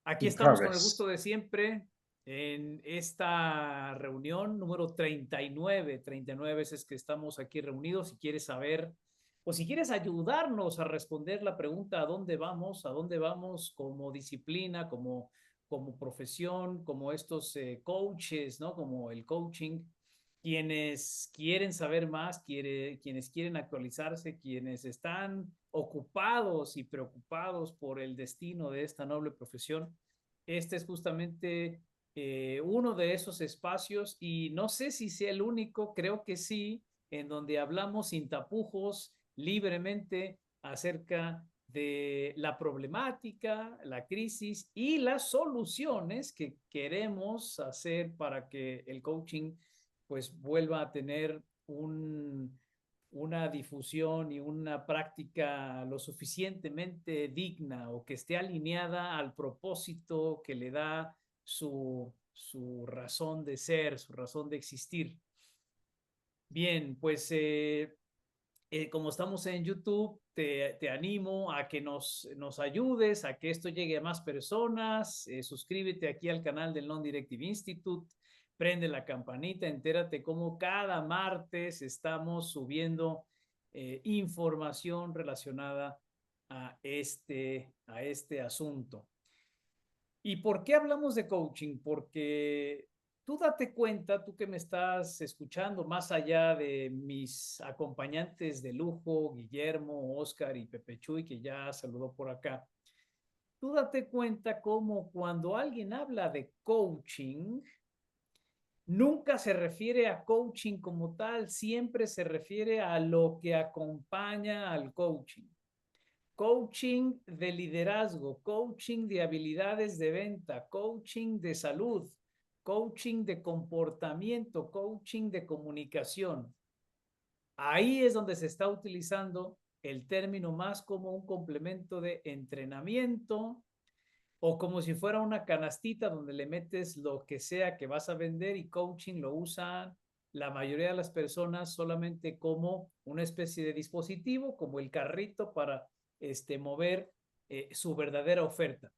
Aquí In estamos con el progress. gusto de siempre en esta reunión número 39. 39 veces que estamos aquí reunidos. Si quieres saber o si quieres ayudarnos a responder la pregunta a dónde vamos como disciplina, como profesión, como estos coaches, ¿no? Como el coaching, quienes quieren saber más, quienes quieren actualizarse, quienes están ocupados y preocupados por el destino de esta noble profesión. Este es justamente uno de esos espacios y no sé si sea el único, creo que sí, en donde hablamos sin tapujos, libremente acerca de la problemática, la crisis y las soluciones que queremos hacer para que el coaching pues vuelva a tener una difusión y una práctica lo suficientemente digna o que esté alineada al propósito que le da su razón de ser, su razón de existir. Bien, pues como estamos en YouTube, te animo a que nos ayudes, a que esto llegue a más personas. Suscríbete aquí al canal del Non-Directive Institute, prende la campanita, entérate cómo cada martes estamos subiendo información relacionada a este asunto. ¿Y por qué hablamos de coaching? Porque tú date cuenta, tú que me estás escuchando, más allá de mis acompañantes de lujo, Guillermo, Oscar y Pepe Chuy, que ya saludó por acá, tú date cuenta cómo cuando alguien habla de coaching, nunca se refiere a coaching como tal, siempre se refiere a lo que acompaña al coaching. Coaching de liderazgo, coaching de habilidades de venta, coaching de salud, coaching de comportamiento, coaching de comunicación. Ahí es donde se está utilizando el término más como un complemento de entrenamiento o como si fuera una canastita donde le metes lo que sea que vas a vender, y coaching lo usan la mayoría de las personas solamente como una especie de dispositivo, como el carrito para mover su verdadera oferta.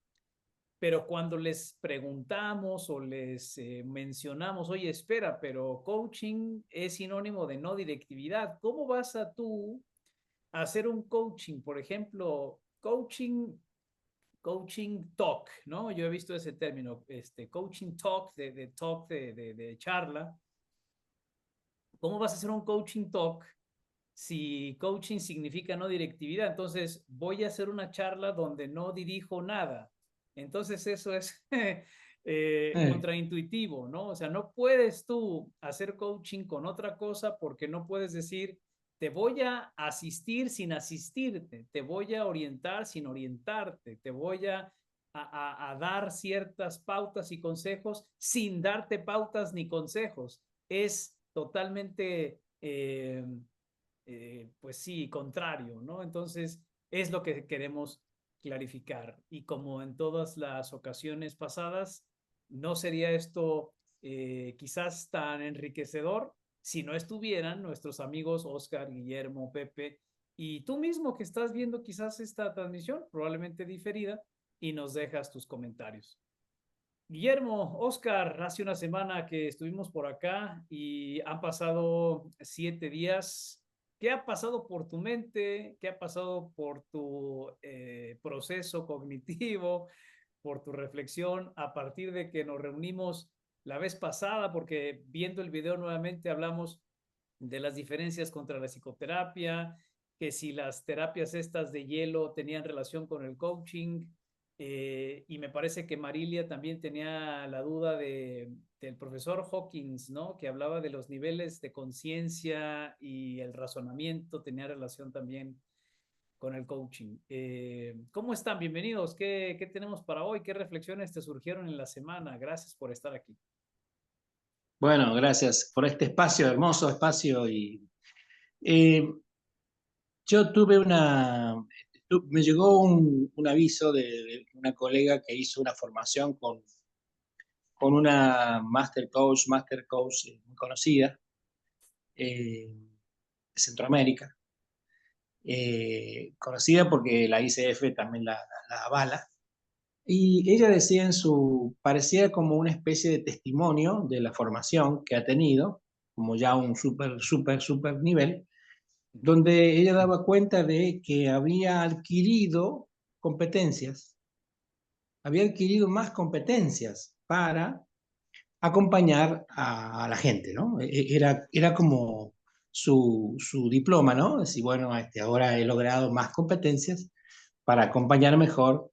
Pero cuando les preguntamos o les mencionamos, oye, espera, pero coaching es sinónimo de no directividad, ¿cómo vas a tú hacer un coaching? Por ejemplo, coaching talk, ¿no? Yo he visto ese término, coaching talk, de charla. ¿Cómo vas a hacer un coaching talk si coaching significa no directividad? Entonces voy a hacer una charla donde no dirijo nada. Entonces eso es Eh, contraintuitivo, ¿no? O sea, no puedes tú hacer coaching con otra cosa porque no puedes decir, te voy a asistir sin asistirte, te voy a orientar sin orientarte, te voy a dar ciertas pautas y consejos sin darte pautas ni consejos. Es totalmente pues sí, contrario, ¿no? Entonces, es lo que queremos clarificar. Y como en todas las ocasiones pasadas, no sería esto quizás tan enriquecedor si no estuvieran nuestros amigos Oscar, Guillermo, Pepe y tú mismo que estás viendo quizás esta transmisión, probablemente diferida, y nos dejas tus comentarios. Guillermo, Oscar, hace una semana que estuvimos por acá y han pasado 7 días. ¿Qué ha pasado por tu mente? ¿Qué ha pasado por tu proceso cognitivo, por tu reflexión a partir de que nos reunimos la vez pasada? Porque viendo el video nuevamente hablamos de las diferencias contra la psicoterapia, que si las terapias estas de hielo tenían relación con el coaching, y me parece que Marilia también tenía la duda del profesor Hawkins, ¿no? Que hablaba de los niveles de conciencia y el razonamiento tenía relación también con el coaching. ¿Cómo están? Bienvenidos. ¿Qué tenemos para hoy? ¿Qué reflexiones te surgieron en la semana? Gracias por estar aquí. bueno, gracias por este espacio, hermoso espacio. Eh, yo tuve me llegó un aviso de una colega que hizo una formación con una master coach muy conocida de Centroamérica. Conocida porque la ICF también la avala. Y ella decía parecía como una especie de testimonio de la formación que ha tenido, como ya un súper nivel, donde ella daba cuenta de que había adquirido más competencias para acompañar a la gente, ¿no? Era como su diploma, ¿no? Decir, bueno, ahora he logrado más competencias para acompañar mejor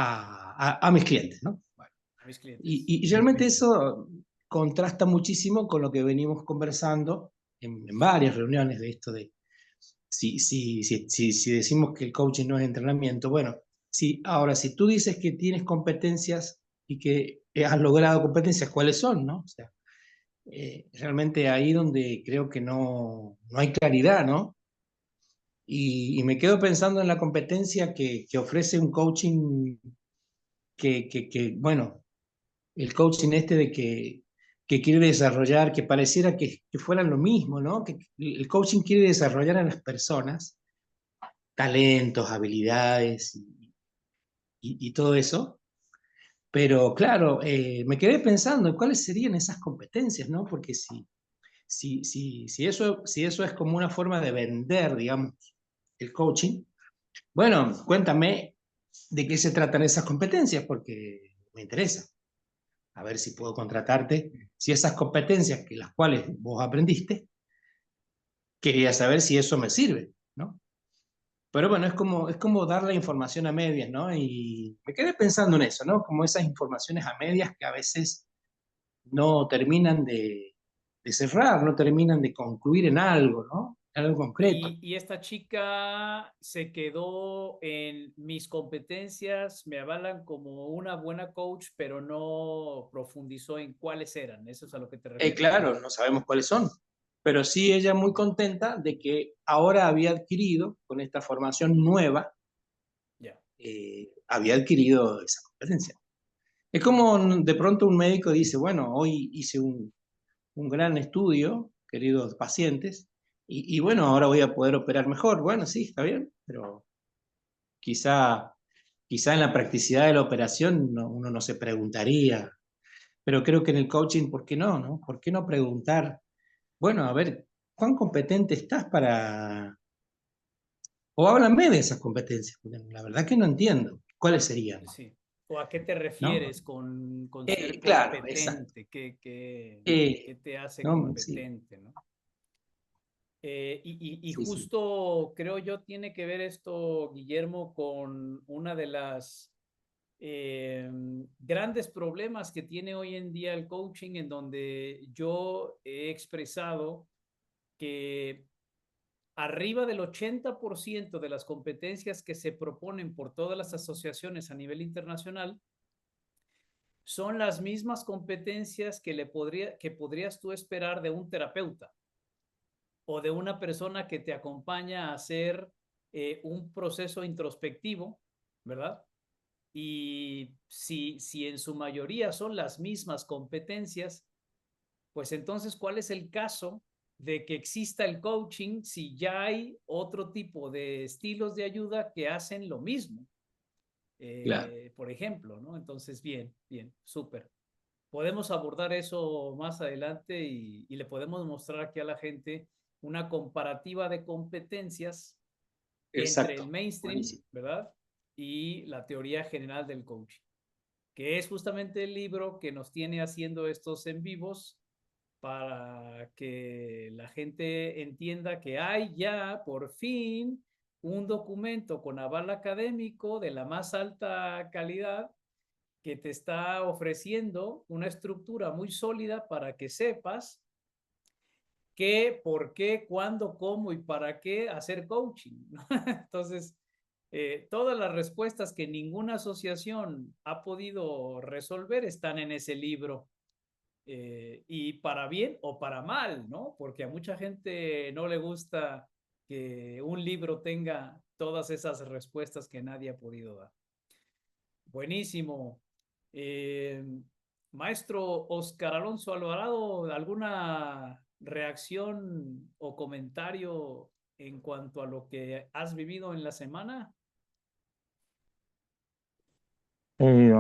a mis clientes, ¿no? Bueno, A mis clientes. y realmente eso contrasta muchísimo con lo que venimos conversando en varias reuniones de esto de si decimos que el coaching no es entrenamiento, bueno, ahora si tú dices que tienes competencias y que has logrado competencias, ¿cuáles son, no? O sea, realmente ahí donde creo que no hay claridad, ¿no? Y me quedo pensando en la competencia que ofrece un coaching bueno, el coaching este que quiere desarrollar, que pareciera que fueran lo mismo, ¿no? Que el coaching quiere desarrollar a las personas talentos, habilidades y todo eso. Pero claro, me quedé pensando en cuáles serían esas competencias, ¿no? Porque si eso es como una forma de vender, digamos, el coaching, bueno, cuéntame de qué se tratan esas competencias, porque me interesa. A ver si puedo contratarte. Si esas competencias que las cuales vos aprendiste, quería saber si eso me sirve, ¿no? Pero bueno, es como dar la información a medias, ¿no? Y me quedé pensando en eso, ¿no? Como esas informaciones a medias que a veces no terminan de cerrar, no terminan de concluir en algo, ¿no? En algo concreto. Y esta chica se quedó en mis competencias, me avalan como una buena coach, pero no profundizó en cuáles eran. Eso es a lo que te refieres. Claro, no sabemos cuáles son, pero sí ella muy contenta de que ahora había adquirido, con esta formación nueva, Ya. había adquirido esa competencia. Es como de pronto un médico dice, bueno, hoy hice un gran estudio, queridos pacientes, y bueno, ahora voy a poder operar mejor. Bueno, sí, está bien, pero quizá, quizá en la practicidad de la operación uno no se preguntaría, pero creo que en el coaching, ¿por qué no, no? ¿Por qué no preguntar, bueno, a ver, ¿cuán competente estás para... O háblame de esas competencias, porque la verdad que no entiendo cuáles serían, Sí. ¿O a qué te ¿no? refieres con ser Claro, exacto. competente? ¿Qué te hace No, sí, competente, ¿no? Y sí, sí. justo creo yo tiene que ver esto, Guillermo, con una de las grandes problemas que tiene hoy en día el coaching, en donde yo he expresado que arriba del 80% de las competencias que se proponen por todas las asociaciones a nivel internacional son las mismas competencias que podrías tú esperar de un terapeuta o de una persona que te acompaña a hacer un proceso introspectivo, ¿verdad? Y si en su mayoría son las mismas competencias, pues entonces, ¿cuál es el caso de que exista el coaching si ya hay otro tipo de estilos de ayuda que hacen lo mismo? Claro. Por ejemplo, ¿no? Entonces, bien, súper. Podemos abordar eso más adelante y le podemos mostrar aquí a la gente una comparativa de competencias entre el Exacto. mainstream, Buenísimo. ¿verdad? Y la teoría general del coaching, que es justamente el libro que nos tiene haciendo estos en vivos para que la gente entienda que hay ya por fin un documento con aval académico de la más alta calidad que te está ofreciendo una estructura muy sólida para que sepas qué, por qué, cuándo, cómo y para qué hacer coaching, ¿no? Entonces, todas las respuestas que ninguna asociación ha podido resolver están en ese libro. Y para bien o para mal, ¿no? Porque a mucha gente no le gusta que un libro tenga todas esas respuestas que nadie ha podido dar. Buenísimo. Eh, Maestro Oscar Alonso Alvarado, ¿alguna reacción o comentario en cuanto a lo que has vivido en la semana? Eh,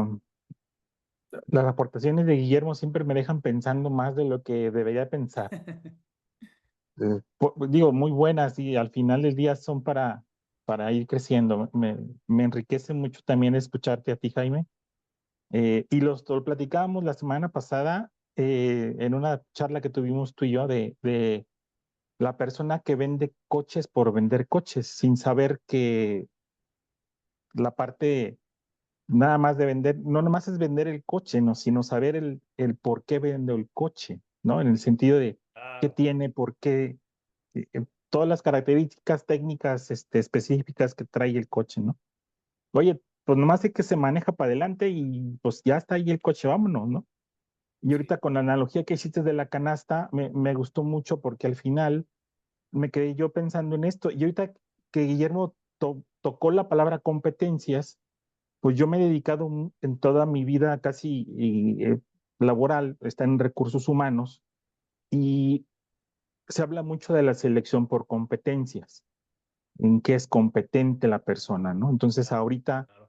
las aportaciones de Guillermo siempre me dejan pensando más de lo que debería pensar. Digo, muy buenas y al final del día son para ir creciendo. Me enriquece mucho también escucharte a ti, Jaime. Y lo platicábamos la semana pasada en una charla que tuvimos tú y yo de la persona que vende coches por vender coches, sin saber que la parte nada más de vender, no nada más es vender el coche, no, sino saber el por qué vende el coche, ¿no? En el sentido de qué Claro, tiene, por qué, todas las características técnicas específicas que trae el coche, ¿no? Oye, pues nomás sé que se maneja para adelante y pues ya está ahí el coche, vámonos, ¿no? Y sí, ahorita con la analogía que hiciste de la canasta, me gustó mucho porque al final me quedé yo pensando en esto. Y ahorita que Guillermo tocó la palabra competencias, pues yo me he dedicado en toda mi vida casi laboral, está en recursos humanos, y se habla mucho de la selección por competencias, en qué es competente la persona, ¿no? Entonces claro, ahorita claro.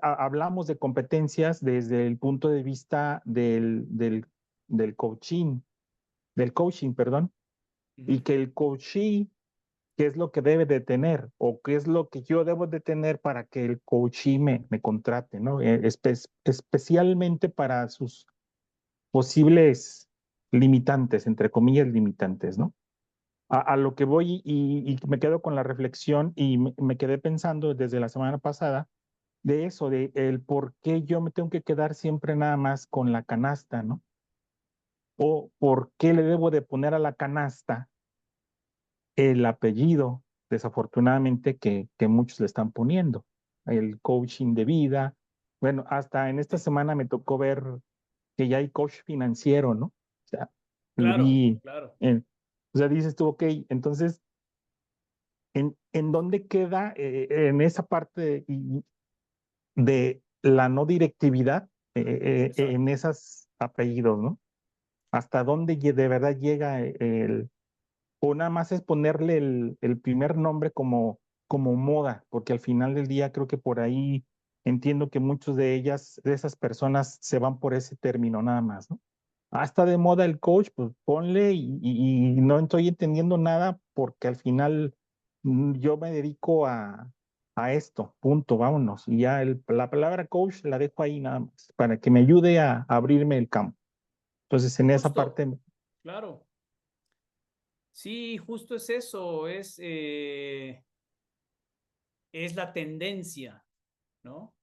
hablamos de competencias desde el punto de vista del coaching, perdón, y Ujú. que el coachee, qué es lo que debe de tener o qué es lo que yo debo de tener para que el coachee me contrate, ¿no? Especialmente para sus posibles limitantes, entre comillas limitantes, ¿no? A lo que voy y me quedo con la reflexión y me quedé pensando desde la semana pasada de eso, de el por qué yo me tengo que quedar siempre nada más con la canasta, ¿no? O por qué le debo de poner a la canasta el apellido, desafortunadamente, que muchos le están poniendo, el coaching de vida. Bueno, hasta en esta Sí, semana me tocó ver que ya hay coach financiero, ¿no? O sea, claro, vi, claro. o sea, dices tú, ok, entonces, ¿en dónde queda en esa parte de la no directividad en Exacto. esos apellidos, ¿no? ¿Hasta dónde de verdad llega o nada más es ponerle el primer nombre como moda? Porque al final del día creo que por ahí entiendo que muchos de ellas, de esas personas, se van por ese término nada más, ¿no? Ah, está de moda el coach, pues ponle y no estoy entendiendo nada porque al final yo me dedico a esto, punto, vámonos. Y ya la palabra coach la dejo ahí nada más para que me ayude a abrirme el campo. Entonces, en esa Justo, parte, claro. Sí, justo es eso, es la tendencia, ¿no?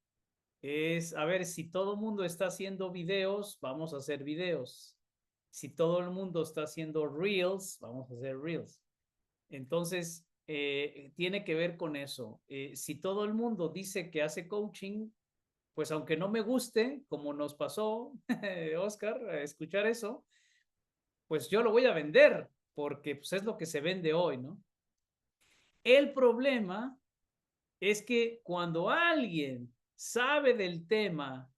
Es, a ver, si todo el mundo está haciendo videos, vamos a hacer videos. Si todo el mundo está haciendo reels, vamos a hacer reels. Entonces, tiene que ver con eso. Si todo el mundo dice que hace coaching, pues aunque no me guste, como nos pasó, Oscar, a escuchar eso, pues yo lo voy a vender, porque pues, es lo que se vende hoy, ¿no? El problema es que cuando alguien sabe del tema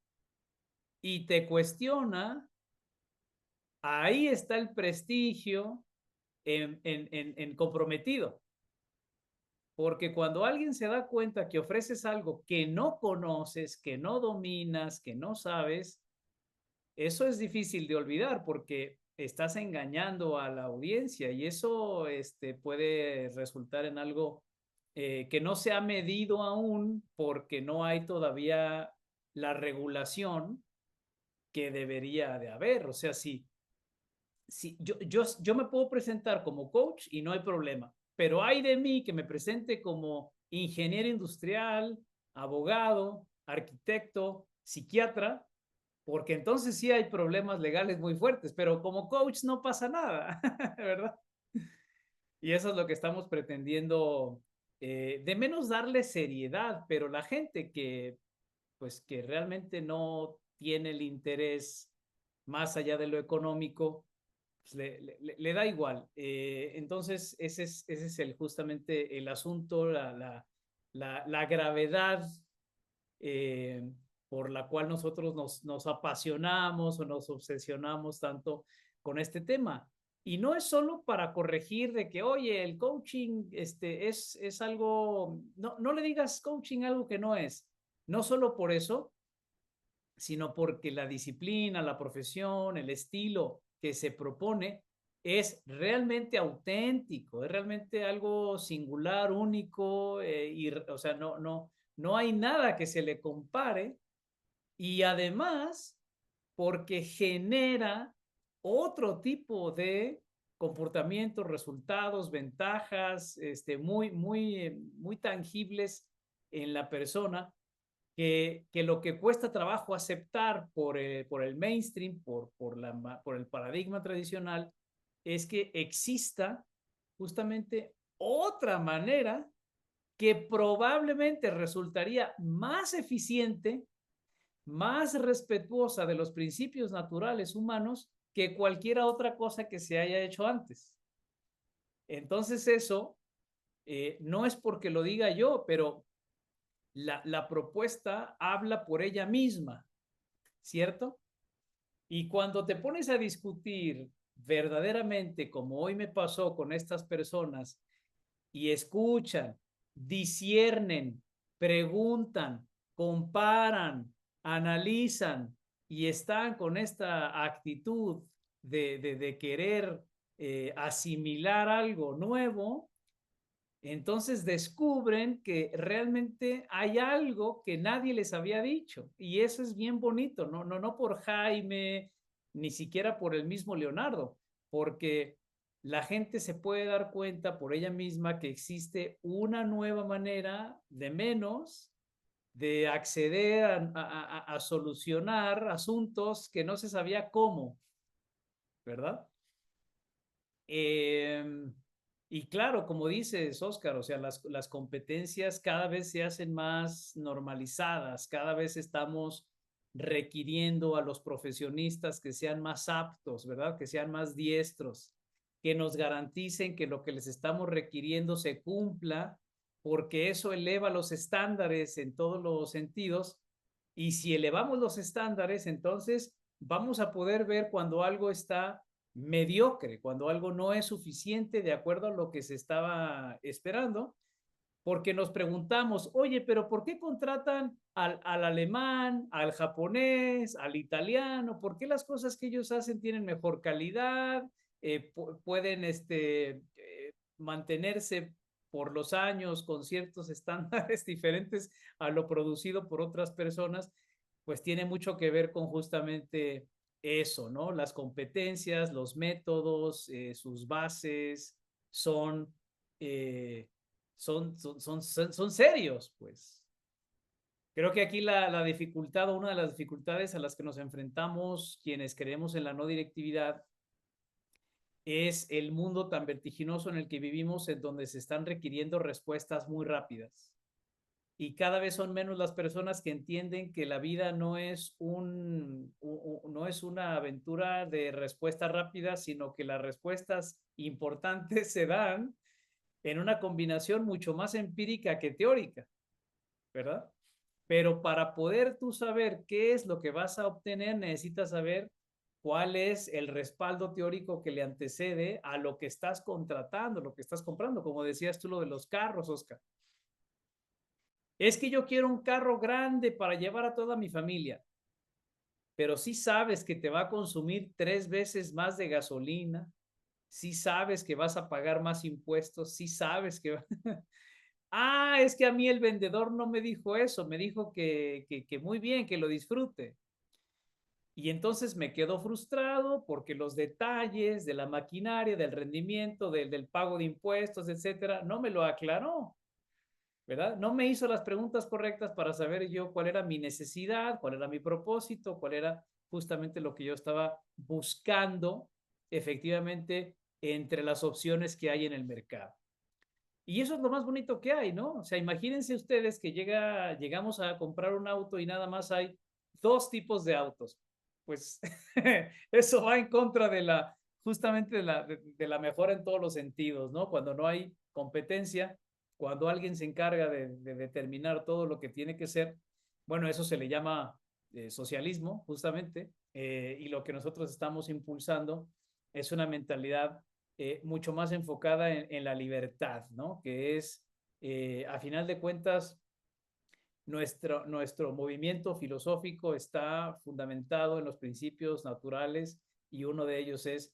y te cuestiona, ahí está el prestigio en comprometido. Porque cuando alguien se da cuenta que ofreces algo que no conoces, que no dominas, que no sabes, eso es difícil de olvidar porque estás engañando a la audiencia y eso puede resultar en algo que no se ha medido aún porque no hay todavía la regulación que debería de haber. O sea, si yo me puedo presentar como coach y no hay problema, pero hay de mí que me presente como ingeniero industrial, abogado, arquitecto, psiquiatra, porque entonces sí hay problemas legales muy fuertes, pero como coach no pasa nada, ¿verdad? Y eso es lo que estamos pretendiendo, de menos darle seriedad, pero la gente pues, que realmente no tiene el interés más allá de lo económico, pues le da igual. Entonces, ese es justamente el asunto, la gravedad eh, por la cual nosotros nos apasionamos o nos obsesionamos tanto con este tema. Y no es solo para corregir de que, oye, el coaching es algo, no le digas coaching algo que no es. No solo por eso, sino porque la disciplina, la profesión, el estilo que se propone es realmente auténtico, es realmente algo singular, único, o sea, no hay nada que se le compare, y además porque genera otro tipo de comportamientos, resultados, ventajas, muy tangibles en la persona, que lo que cuesta trabajo aceptar por el mainstream, por el paradigma tradicional, es que exista justamente otra manera que probablemente resultaría más eficiente, más respetuosa de los principios naturales humanos que cualquier otra cosa que se haya hecho antes. Entonces eso no es porque lo diga yo, pero la propuesta habla por ella misma, ¿cierto? Y cuando te pones a discutir verdaderamente, como hoy me pasó con estas personas, y escuchan, disciernen, preguntan, comparan, analizan y están con esta actitud de querer asimilar algo nuevo, entonces descubren que realmente hay algo que nadie les había dicho, y eso es bien bonito, no por Jaime, ni siquiera por el mismo Leonardo, porque la gente se puede dar cuenta por ella misma que existe una nueva manera de menos de acceder a solucionar asuntos que no se sabía cómo, ¿verdad? Y claro, como dices, Oscar, o sea, las competencias cada vez se hacen más normalizadas, cada vez estamos requiriendo a los profesionistas que sean más aptos, ¿verdad? Que sean más diestros, que nos garanticen que lo que les estamos requiriendo se cumpla, porque eso eleva los estándares en todos los sentidos. Y si elevamos los estándares, entonces vamos a poder ver cuando algo está mediocre, cuando algo no es suficiente de acuerdo a lo que se estaba esperando, porque nos preguntamos, oye, pero ¿por qué contratan al alemán, al japonés, al italiano? ¿Por qué las cosas que ellos hacen tienen mejor calidad? Pueden mantenerse por los años con ciertos estándares diferentes a lo producido por otras personas. Pues tiene mucho que ver con justamente eso, ¿no? Las competencias, los métodos, sus bases son, eh, son serios, pues. Creo que aquí la dificultad, o una de las dificultades a las que nos enfrentamos quienes creemos en la no directividad, es el mundo tan vertiginoso en el que vivimos, en donde se están requiriendo respuestas muy rápidas. Y cada vez son menos las personas que entienden que la vida no es no es una aventura de respuestas rápidas, sino que las respuestas importantes se dan en una combinación mucho más empírica que teórica, ¿verdad? Pero para poder tú saber qué es lo que vas a obtener, necesitas saber cuál es el respaldo teórico que le antecede a lo que estás contratando, lo que estás comprando. Como decías tú, lo de los carros, Oscar. Es que yo quiero un carro grande para llevar a toda mi familia, pero sí sabes que te va a consumir 3 veces más de gasolina, sí sabes que vas a pagar más impuestos, sí sabes que... Ah, es que a mí el vendedor no me dijo eso, me dijo que muy bien, que lo disfrute. Y entonces me quedo frustrado porque los detalles de la maquinaria, del rendimiento, del pago de impuestos, etcétera, no me lo aclaró, ¿verdad? No me hizo las preguntas correctas para saber yo cuál era mi necesidad, cuál era mi propósito, cuál era justamente lo que yo estaba buscando efectivamente entre las opciones que hay en el mercado. Y eso es lo más bonito que hay, ¿no? O sea, imagínense ustedes que llegamos a comprar un auto y nada más hay 2 tipos de autos. Pues eso va en contra justamente de la mejora en todos los sentidos, ¿no? Cuando no hay competencia, cuando alguien se encarga de determinar todo lo que tiene que ser, bueno, eso se le llama socialismo, justamente, y lo que nosotros estamos impulsando es una mentalidad mucho más enfocada en la libertad, ¿no? Que es, a final de cuentas, nuestro movimiento filosófico está fundamentado en los principios naturales y uno de ellos es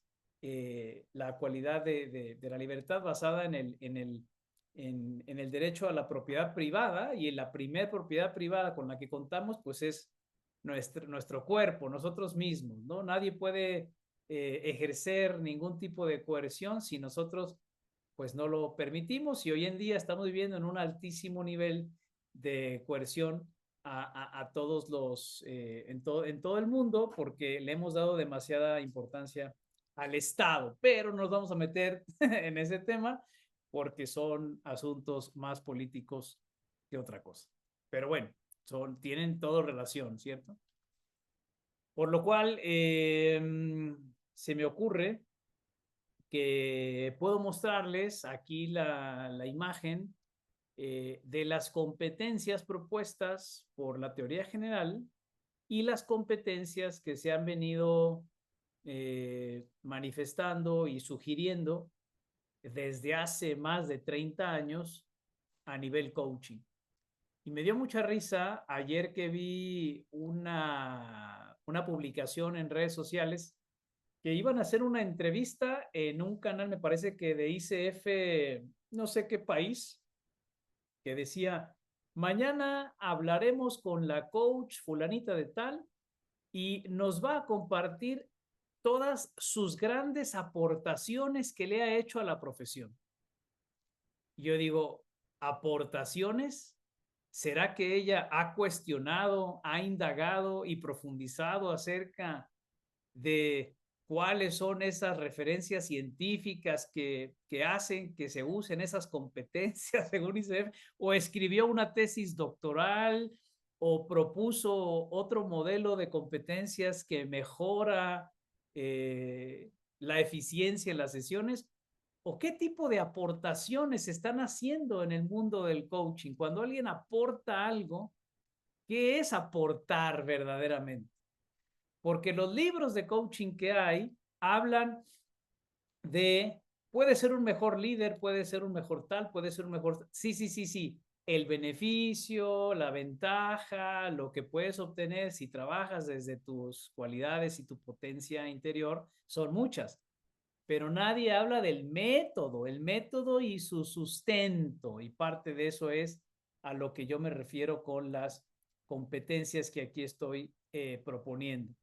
la cualidad de la libertad basada en el derecho a la propiedad privada, y en la primer propiedad privada con la que contamos pues es nuestro cuerpo, nosotros mismos, ¿no? Nadie puede ejercer ningún tipo de coerción si nosotros pues no lo permitimos, y hoy en día estamos viviendo en un altísimo nivel de coerción a todos en todo el mundo, porque le hemos dado demasiada importancia al Estado, pero nos vamos a meter en ese tema porque son asuntos más políticos que otra cosa. Pero bueno, tienen todo relación, ¿cierto? Por lo cual, se me ocurre que puedo mostrarles aquí la imagen de las competencias propuestas por la teoría general y las competencias que se han venido manifestando y sugiriendo desde hace más de 30 años a nivel coaching. Y me dio mucha risa ayer que vi una publicación en redes sociales que iban a hacer una entrevista en un canal, me parece que de ICF, no sé qué país, que decía, mañana hablaremos con la coach fulanita de tal y nos va a compartir todas sus grandes aportaciones que le ha hecho a la profesión. Yo digo, ¿aportaciones? ¿Será que ella ha cuestionado, ha indagado y profundizado acerca de cuáles son esas referencias científicas que hacen que se usen esas competencias según UNICEF, o escribió una tesis doctoral, o propuso otro modelo de competencias que mejora la eficiencia en las sesiones? ¿O qué tipo de aportaciones se están haciendo en el mundo del coaching? Cuando alguien aporta algo, ¿qué es aportar verdaderamente? Porque los libros de coaching que hay hablan de, puede ser un mejor líder, puede ser un mejor tal, puede ser un mejor... Sí, sí, sí, sí. El beneficio, la ventaja, lo que puedes obtener si trabajas desde tus cualidades y tu potencia interior, son muchas. Pero nadie habla del método, el método y su sustento. Y parte de eso es a lo que yo me refiero con las competencias que aquí estoy proponiendo.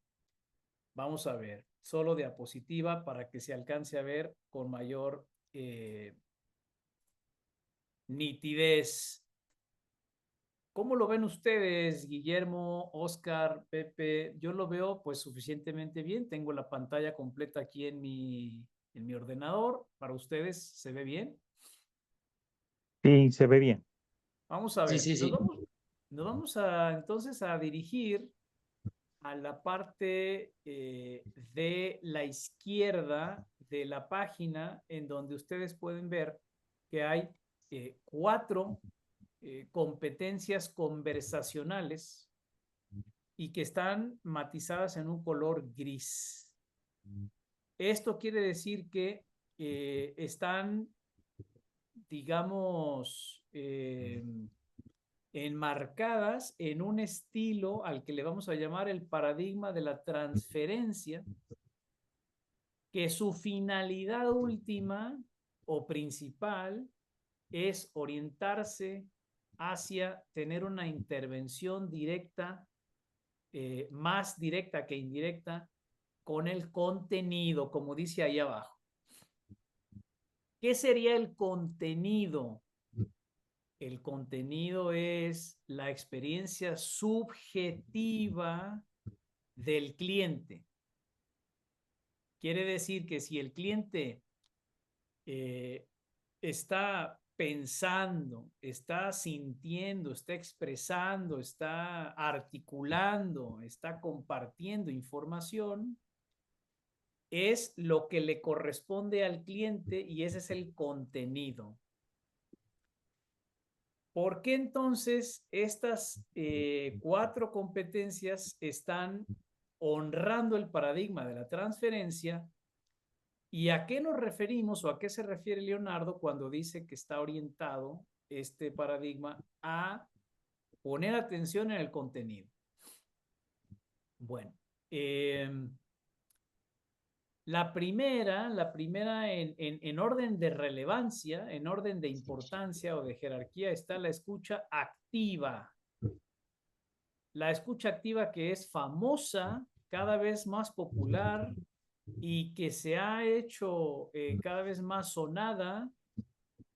Vamos a ver, solo diapositiva para que se alcance a ver con mayor nitidez. ¿Cómo lo ven ustedes, Guillermo, Oscar, Pepe? Yo lo veo pues suficientemente bien. Tengo la pantalla completa aquí en mi ordenador. ¿Para ustedes se ve bien? Sí, se ve bien. Vamos a Sí, ver. sí, sí. Nos vamos entonces a dirigir a la parte de la izquierda de la página, en donde ustedes pueden ver que hay 4 competencias conversacionales y que están matizadas en un color gris. Esto quiere decir que están, digamos, enmarcadas en un estilo al que le vamos a llamar el paradigma de la transferencia, que su finalidad última o principal es orientarse hacia tener una intervención directa, más directa que indirecta, con el contenido, como dice ahí abajo. ¿Qué sería el contenido? El contenido es la experiencia subjetiva del cliente. Quiere decir que si el cliente está pensando, está sintiendo, está expresando, está articulando, está compartiendo información, es lo que le corresponde al cliente y ese es el contenido. ¿Por qué entonces estas 4 competencias están honrando el paradigma de la transferencia? ¿Y a qué nos referimos o a qué se refiere Leonardo cuando dice que está orientado este paradigma a poner atención en el contenido. Bueno, la primera en orden de relevancia, en orden de importancia o de jerarquía, está la escucha activa. La escucha activa, que es famosa, cada vez más popular y que se ha hecho cada vez más sonada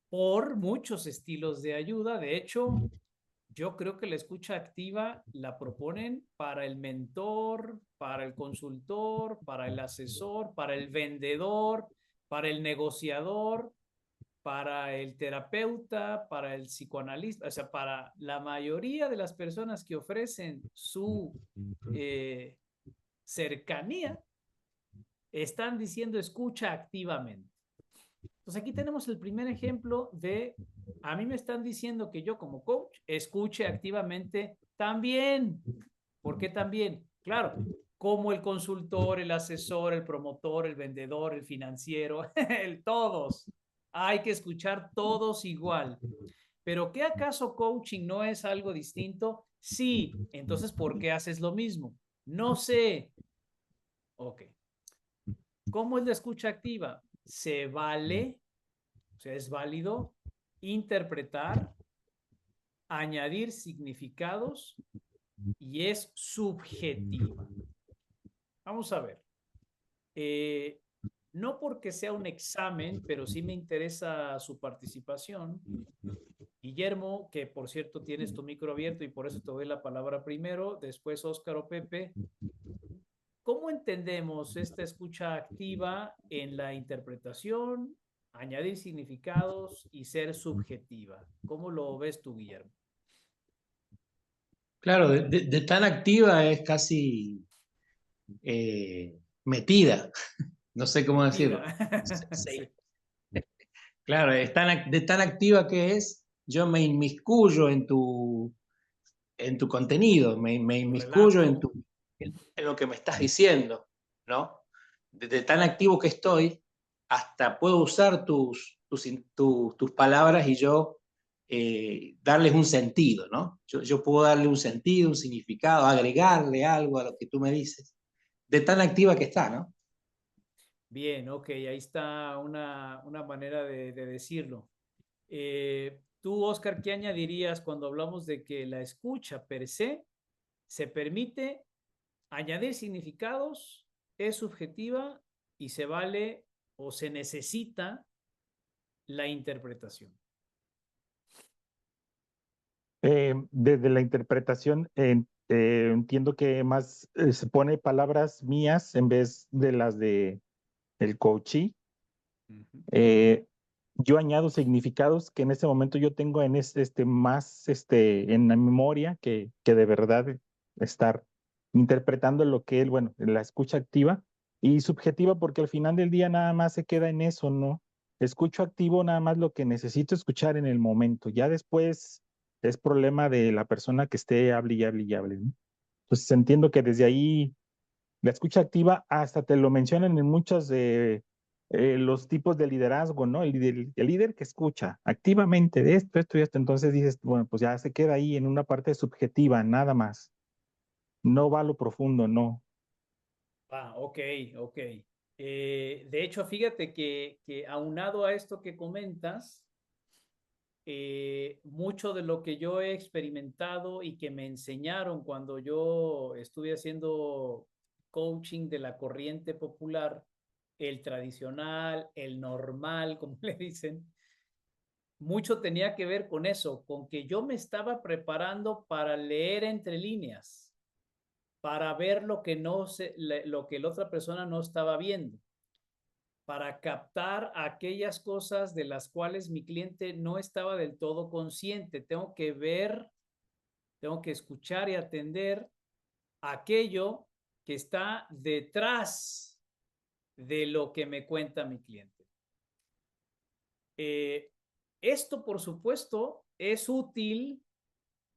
por muchos estilos de ayuda. De hecho, yo creo que la escucha activa la proponen para el mentor, para el consultor, para el asesor, para el vendedor, para el negociador, para el terapeuta, para el psicoanalista, o sea, para la mayoría de las personas que ofrecen su cercanía, están diciendo escucha activamente. Entonces aquí tenemos el primer ejemplo de, a mí me están diciendo que yo como coach escuche activamente también. ¿Por qué también? Claro, como el consultor, el asesor, el promotor, el vendedor, el financiero, todos. Hay que escuchar todos igual. ¿Pero qué acaso coaching no es algo distinto? Sí, entonces ¿por qué haces lo mismo? No sé. Ok. ¿Cómo es la escucha activa? Se vale, o sea, es válido interpretar, añadir significados y es subjetiva. Vamos a ver. No porque sea un examen, pero sí me interesa su participación. Guillermo, que por cierto tienes tu micro abierto y por eso te doy la palabra primero, después Óscar o Pepe. ¿Cómo entendemos esta escucha activa en la interpretación, añadir significados y ser subjetiva? ¿Cómo lo ves tú, Guillermo? Claro, de tan activa es casi metida, no sé cómo Metida. decirlo. Sí. Claro, de tan activa que es, yo me inmiscuyo en tu contenido, me Tu inmiscuyo relato. en lo que me estás diciendo, ¿no? De tan activo que estoy, hasta puedo usar tus palabras y yo darles un sentido, ¿no? Yo puedo darle un sentido, un significado, agregarle algo a lo que tú me dices, de tan activa que está, ¿no? Bien, ok, ahí está una manera de decirlo. Tú, Oscar, ¿qué añadirías cuando hablamos de que la escucha per se permite añadir significados, es subjetiva y se vale o se necesita la interpretación? Desde la interpretación, entiendo que más se pone palabras mías en vez de las de el coachee. Eh, yo añado significados que en este momento yo tengo en más en la memoria que de verdad estar interpretando lo que él, bueno, la escucha activa y subjetiva, porque al final del día nada más se queda en eso, ¿no? Escucho activo nada más lo que necesito escuchar en el momento. Ya después es problema de la persona que esté hable y hable y hable, ¿no? Entonces entiendo que desde ahí la escucha activa hasta te lo mencionan en muchos de los tipos de liderazgo, ¿no? El líder que escucha activamente de esto y esto. Entonces dices, bueno, pues ya se queda ahí en una parte subjetiva, nada más. No va a lo profundo, no. Ah, ok, ok. De hecho, fíjate que aunado a esto que comentas, mucho de lo que yo he experimentado y que me enseñaron cuando yo estuve haciendo coaching de la corriente popular, el tradicional, el normal, como le dicen, mucho tenía que ver con eso, con que yo me estaba preparando para leer entre líneas, para ver lo que no se, lo que la otra persona no estaba viendo, para captar aquellas cosas de las cuales mi cliente no estaba del todo consciente. Tengo que ver, tengo que escuchar y atender aquello que está detrás de lo que me cuenta mi cliente. Esto, por supuesto, es útil,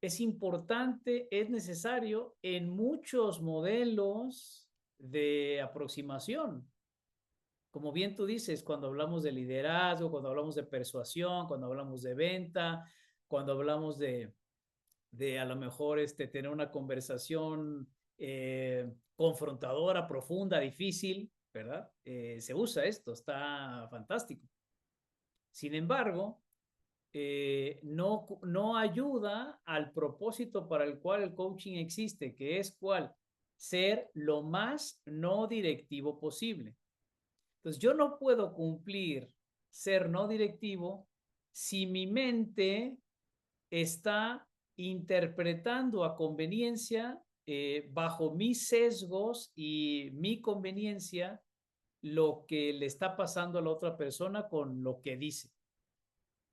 es importante, es necesario en muchos modelos de aproximación. Como bien tú dices, cuando hablamos de liderazgo, cuando hablamos de persuasión, cuando hablamos de venta, cuando hablamos de a lo mejor tener una conversación confrontadora, profunda, difícil, ¿verdad? Se usa esto, está fantástico. Sin embargo, no ayuda al propósito para el cual el coaching existe, que es ¿cuál? Ser lo más no directivo posible. Entonces, yo no puedo cumplir ser no directivo si mi mente está interpretando a conveniencia, bajo mis sesgos y mi conveniencia, lo que le está pasando a la otra persona con lo que dice.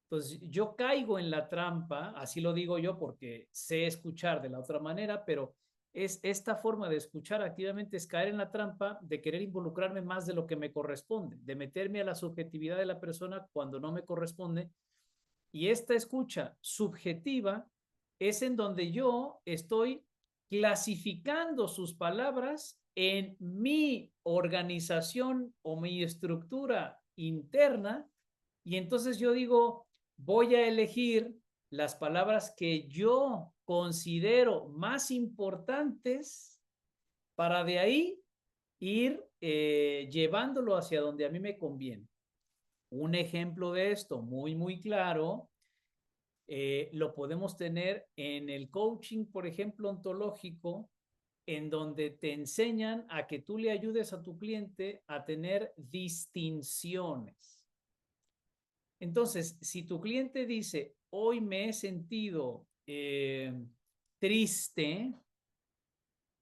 Entonces, yo caigo en la trampa, así lo digo yo porque sé escuchar de la otra manera, pero es esta forma de escuchar activamente es caer en la trampa de querer involucrarme más de lo que me corresponde, de meterme a la subjetividad de la persona cuando no me corresponde. Y esta escucha subjetiva es en donde yo estoy clasificando sus palabras en mi organización o mi estructura interna. Y entonces yo digo, voy a elegir las palabras que yo considero más importantes para de ahí ir llevándolo hacia donde a mí me conviene. Un ejemplo de esto muy claro lo podemos tener en el coaching, por ejemplo, ontológico, en donde te enseñan a que tú le ayudes a tu cliente a tener distinciones. Entonces, si tu cliente dice, hoy me he sentido triste,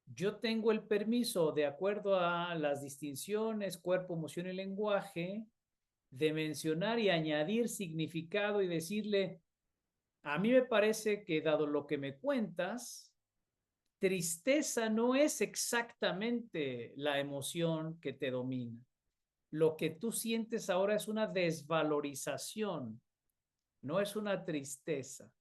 yo tengo el permiso, de acuerdo a las distinciones, cuerpo, emoción y lenguaje, de mencionar y añadir significado y decirle, a mí me parece que dado lo que me cuentas, tristeza no es exactamente la emoción que te domina. Lo que tú sientes ahora es una desvalorización, no es una tristeza,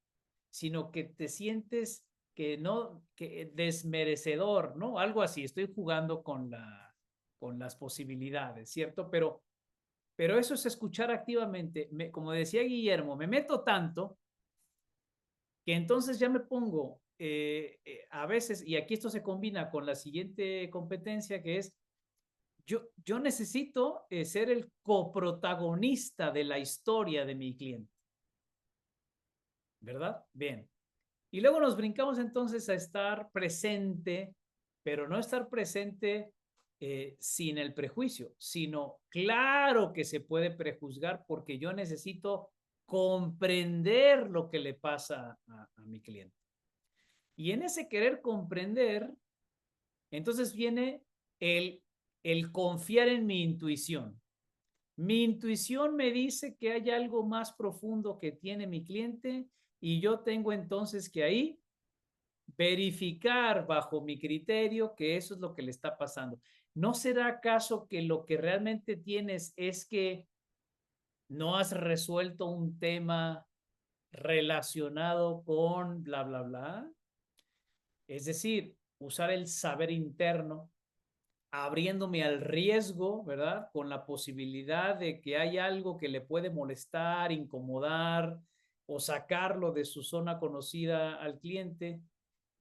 sino que te sientes que no, que desmerecedor, ¿no? Algo así, estoy jugando con las posibilidades, ¿cierto? Pero eso es escuchar activamente. Como decía Guillermo, me meto tanto que entonces ya me pongo a veces, y aquí esto se combina con la siguiente competencia, que es, yo necesito ser el coprotagonista de la historia de mi cliente, ¿verdad? Bien. Y luego nos brincamos entonces a estar presente, pero no estar presente sin el prejuicio, sino claro que se puede prejuzgar porque yo necesito comprender lo que le pasa a mi cliente. Y en ese querer comprender, entonces viene el confiar en mi intuición. Mi intuición me dice que hay algo más profundo que tiene mi cliente y yo tengo entonces que ahí verificar bajo mi criterio que eso es lo que le está pasando. ¿No será acaso que lo que realmente tienes es que no has resuelto un tema relacionado con bla, bla, bla? Es decir, usar el saber interno, abriéndome al riesgo, ¿verdad? Con la posibilidad de que hay algo que le puede molestar, incomodar o sacarlo de su zona conocida al cliente.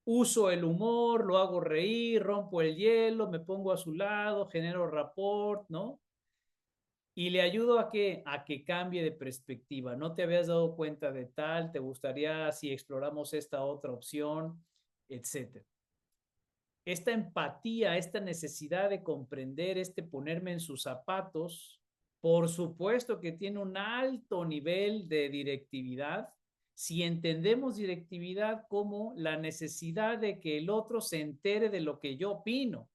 Uso el humor, lo hago reír, rompo el hielo, me pongo a su lado, genero rapport, ¿no? Y le ayudo a que cambie de perspectiva. No te habías dado cuenta de tal, te gustaría si exploramos esta otra opción, etcétera. Esta empatía, esta necesidad de comprender, ponerme en sus zapatos, por supuesto que tiene un alto nivel de directividad. Si entendemos directividad como la necesidad de que el otro se entere de lo que yo opino,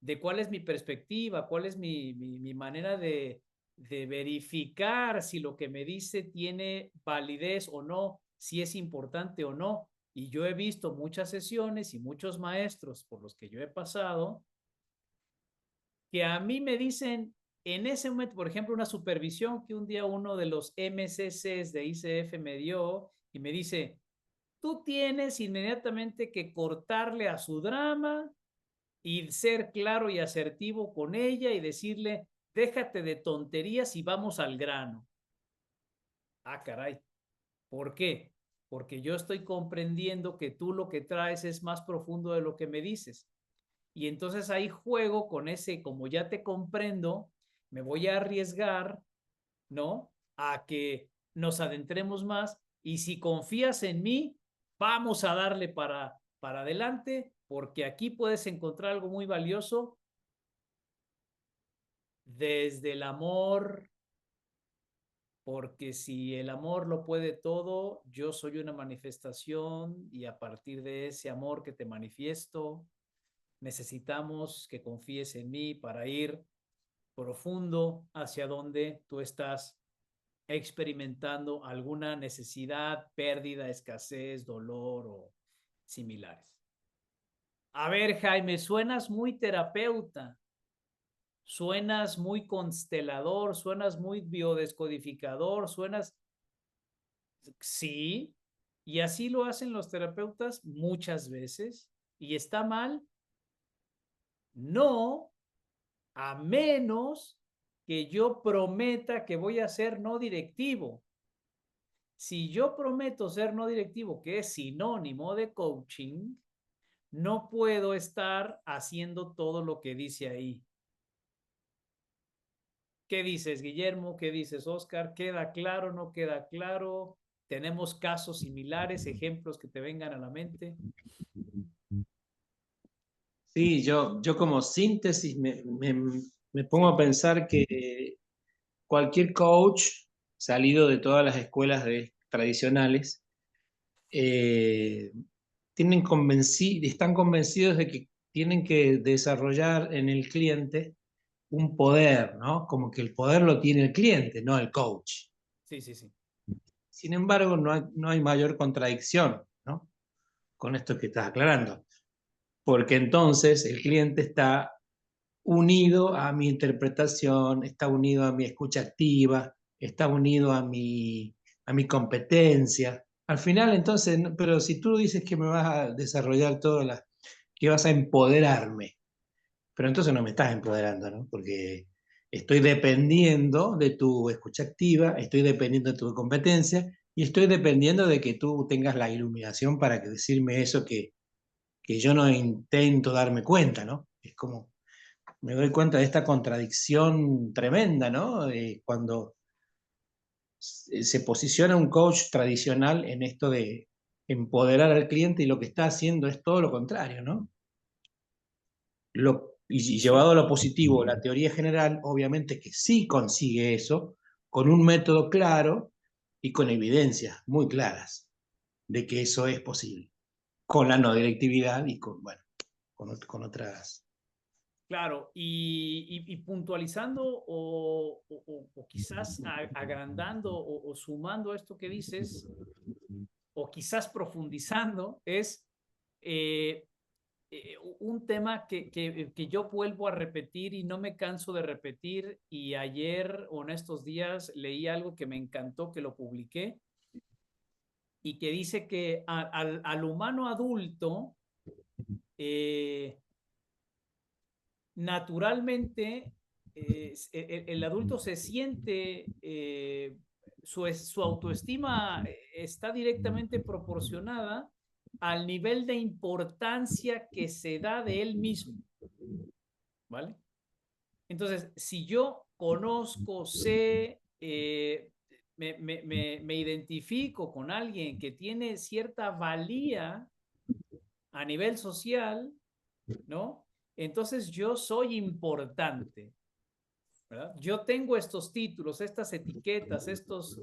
de cuál es mi perspectiva, cuál es mi manera de verificar si lo que me dice tiene validez o no, si es importante o no. Y yo he visto muchas sesiones y muchos maestros por los que yo he pasado que a mí me dicen en ese momento, por ejemplo, una supervisión que un día uno de los MCCs de ICF me dio y me dice, tú tienes inmediatamente que cortarle a su drama y ser claro y asertivo con ella y decirle, déjate de tonterías y vamos al grano. Ah, caray. ¿Por qué? porque yo estoy comprendiendo que tú lo que traes es más profundo de lo que me dices. Y entonces ahí juego con ese, como ya te comprendo, me voy a arriesgar, ¿no? A que nos adentremos más y si confías en mí, vamos a darle para adelante, porque aquí puedes encontrar algo muy valioso desde el amor, porque si el amor lo puede todo, yo soy una manifestación y a partir de ese amor que te manifiesto, necesitamos que confíes en mí para ir profundo hacia donde tú estás experimentando alguna necesidad, pérdida, escasez, dolor o similares. A ver, Jaime, suenas muy terapeuta, suenas muy constelador, suenas muy biodescodificador, suenas... Sí, y así lo hacen los terapeutas muchas veces. ¿Y está mal? No, a menos que yo prometa que voy a ser no directivo. Si yo prometo ser no directivo, que es sinónimo de coaching, no puedo estar haciendo todo lo que dice ahí. ¿Qué dices, Guillermo? ¿Qué dices, Oscar? ¿Queda claro? ¿No queda claro? ¿Tenemos casos similares, ejemplos que te vengan a la mente? Sí, yo como síntesis me pongo a pensar que cualquier coach salido de todas las escuelas tradicionales eh, están convencidos de que tienen que desarrollar en el cliente un poder, ¿no? Como que el poder lo tiene el cliente, no el coach. Sí, sí, sí. Sin embargo, no hay mayor contradicción, ¿no? Con esto que estás aclarando, porque entonces el cliente está unido a mi interpretación, está unido a mi escucha activa, está unido a mi competencia. Al final, entonces, pero si tú dices que me vas a desarrollar que vas a empoderarme, pero entonces no me estás empoderando, ¿no? Porque estoy dependiendo de tu escucha activa, estoy dependiendo de tu competencia y estoy dependiendo de que tú tengas la iluminación para decirme eso que yo no intento darme cuenta, ¿no? Es como, me doy cuenta de esta contradicción tremenda, ¿no? Cuando se posiciona un coach tradicional en esto de empoderar al cliente y lo que está haciendo es todo lo contrario, ¿no? Y llevado Sí, a lo positivo, la teoría general, obviamente que sí consigue eso, con un método claro y con evidencias muy claras de que eso es posible, con la no directividad y bueno, con otras. claro. Y puntualizando o quizás agrandando o sumando esto que dices, o quizás profundizando, es eh, un tema que yo vuelvo a repetir y no me canso de repetir. Y ayer o en estos días leí algo que me encantó, que lo publiqué, y que dice que al humano adulto, eh, naturalmente, el adulto se siente, su autoestima está directamente proporcionada al nivel de importancia que se da de él mismo, ¿vale? Entonces, si yo conozco, sé, me identifico con alguien que tiene cierta valía a nivel social, ¿no? Entonces yo soy importante, ¿verdad? Yo tengo estos títulos, estas etiquetas, estos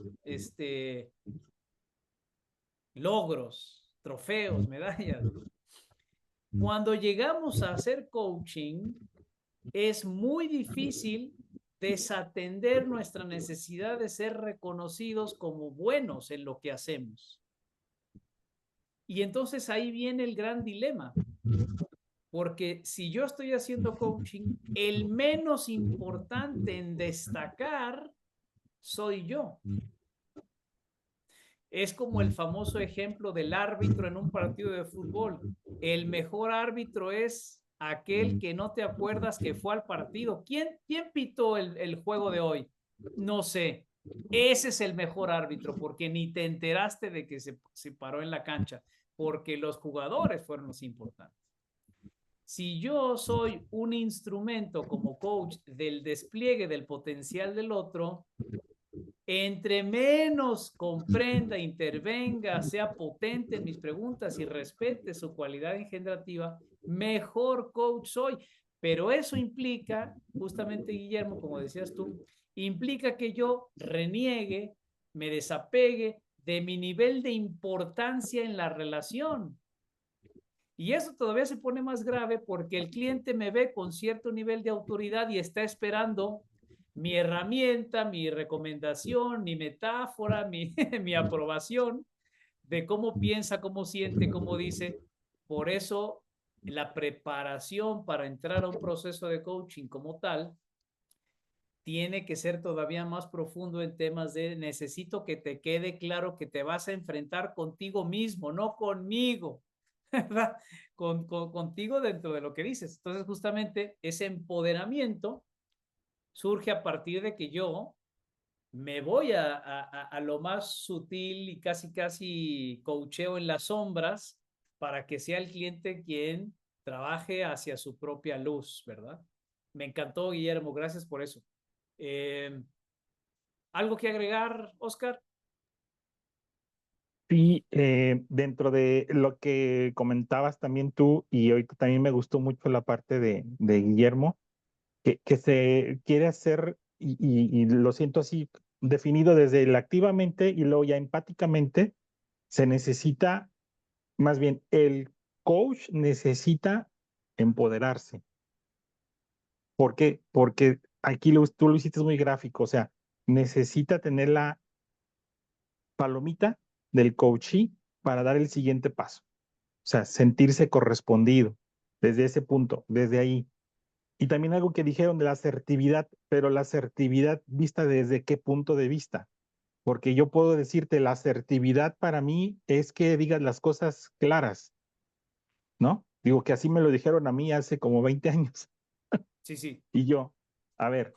logros, trofeos, medallas. Cuando llegamos a hacer coaching, es muy difícil desatender nuestra necesidad de ser reconocidos como buenos en lo que hacemos. Y entonces ahí viene el gran dilema. Porque si yo estoy haciendo coaching, el menos importante en destacar soy yo. Es como el famoso ejemplo del árbitro en un partido de fútbol. El mejor árbitro es aquel que no te acuerdas que fue al partido. ¿Quién pitó el juego de hoy? No sé. ese es el mejor árbitro, porque ni te enteraste de que se paró en la cancha, porque los jugadores fueron los importantes. Si yo soy un instrumento como coach del despliegue del potencial del otro, entre menos comprenda, intervenga, sea potente en mis preguntas y respete su cualidad engendrativa, mejor coach soy. Pero eso implica, justamente, Guillermo, como decías tú, implica que yo reniegue, me desapegue de mi nivel de importancia en la relación. Y eso todavía se pone más grave porque el cliente me ve con cierto nivel de autoridad y está esperando mi herramienta, mi recomendación, mi metáfora, mi aprobación de cómo piensa, cómo siente, cómo dice. Por eso la preparación para entrar a un proceso de coaching como tal tiene que ser todavía más profundo en temas de necesito que te quede claro que te vas a enfrentar contigo mismo, no conmigo, ¿verdad? Contigo dentro de lo que dices. Entonces, justamente ese empoderamiento surge a partir de que yo me voy a lo más sutil y casi coacheo en las sombras para que sea el cliente quien trabaje hacia su propia luz, ¿verdad? Me encantó, Guillermo, gracias por eso. ¿Algo que agregar, Oscar? Sí, dentro de lo que comentabas también tú, y ahorita también me gustó mucho la parte de Guillermo, que se quiere hacer, y lo siento así, definido desde el activamente y luego ya empáticamente, se necesita, más bien, el coach necesita empoderarse. ¿Por qué? Porque aquí tú lo hiciste muy gráfico, o sea, necesita tener la palomita del coachee para dar el siguiente paso. O sea, sentirse correspondido desde ese punto, desde ahí. Y también algo que dijeron de la asertividad, pero la asertividad vista desde qué punto de vista. Porque yo puedo decirte, la asertividad para mí es que digas las cosas claras, ¿no? Digo que así me lo dijeron a mí hace como 20 años. Sí, sí. Y yo, a ver,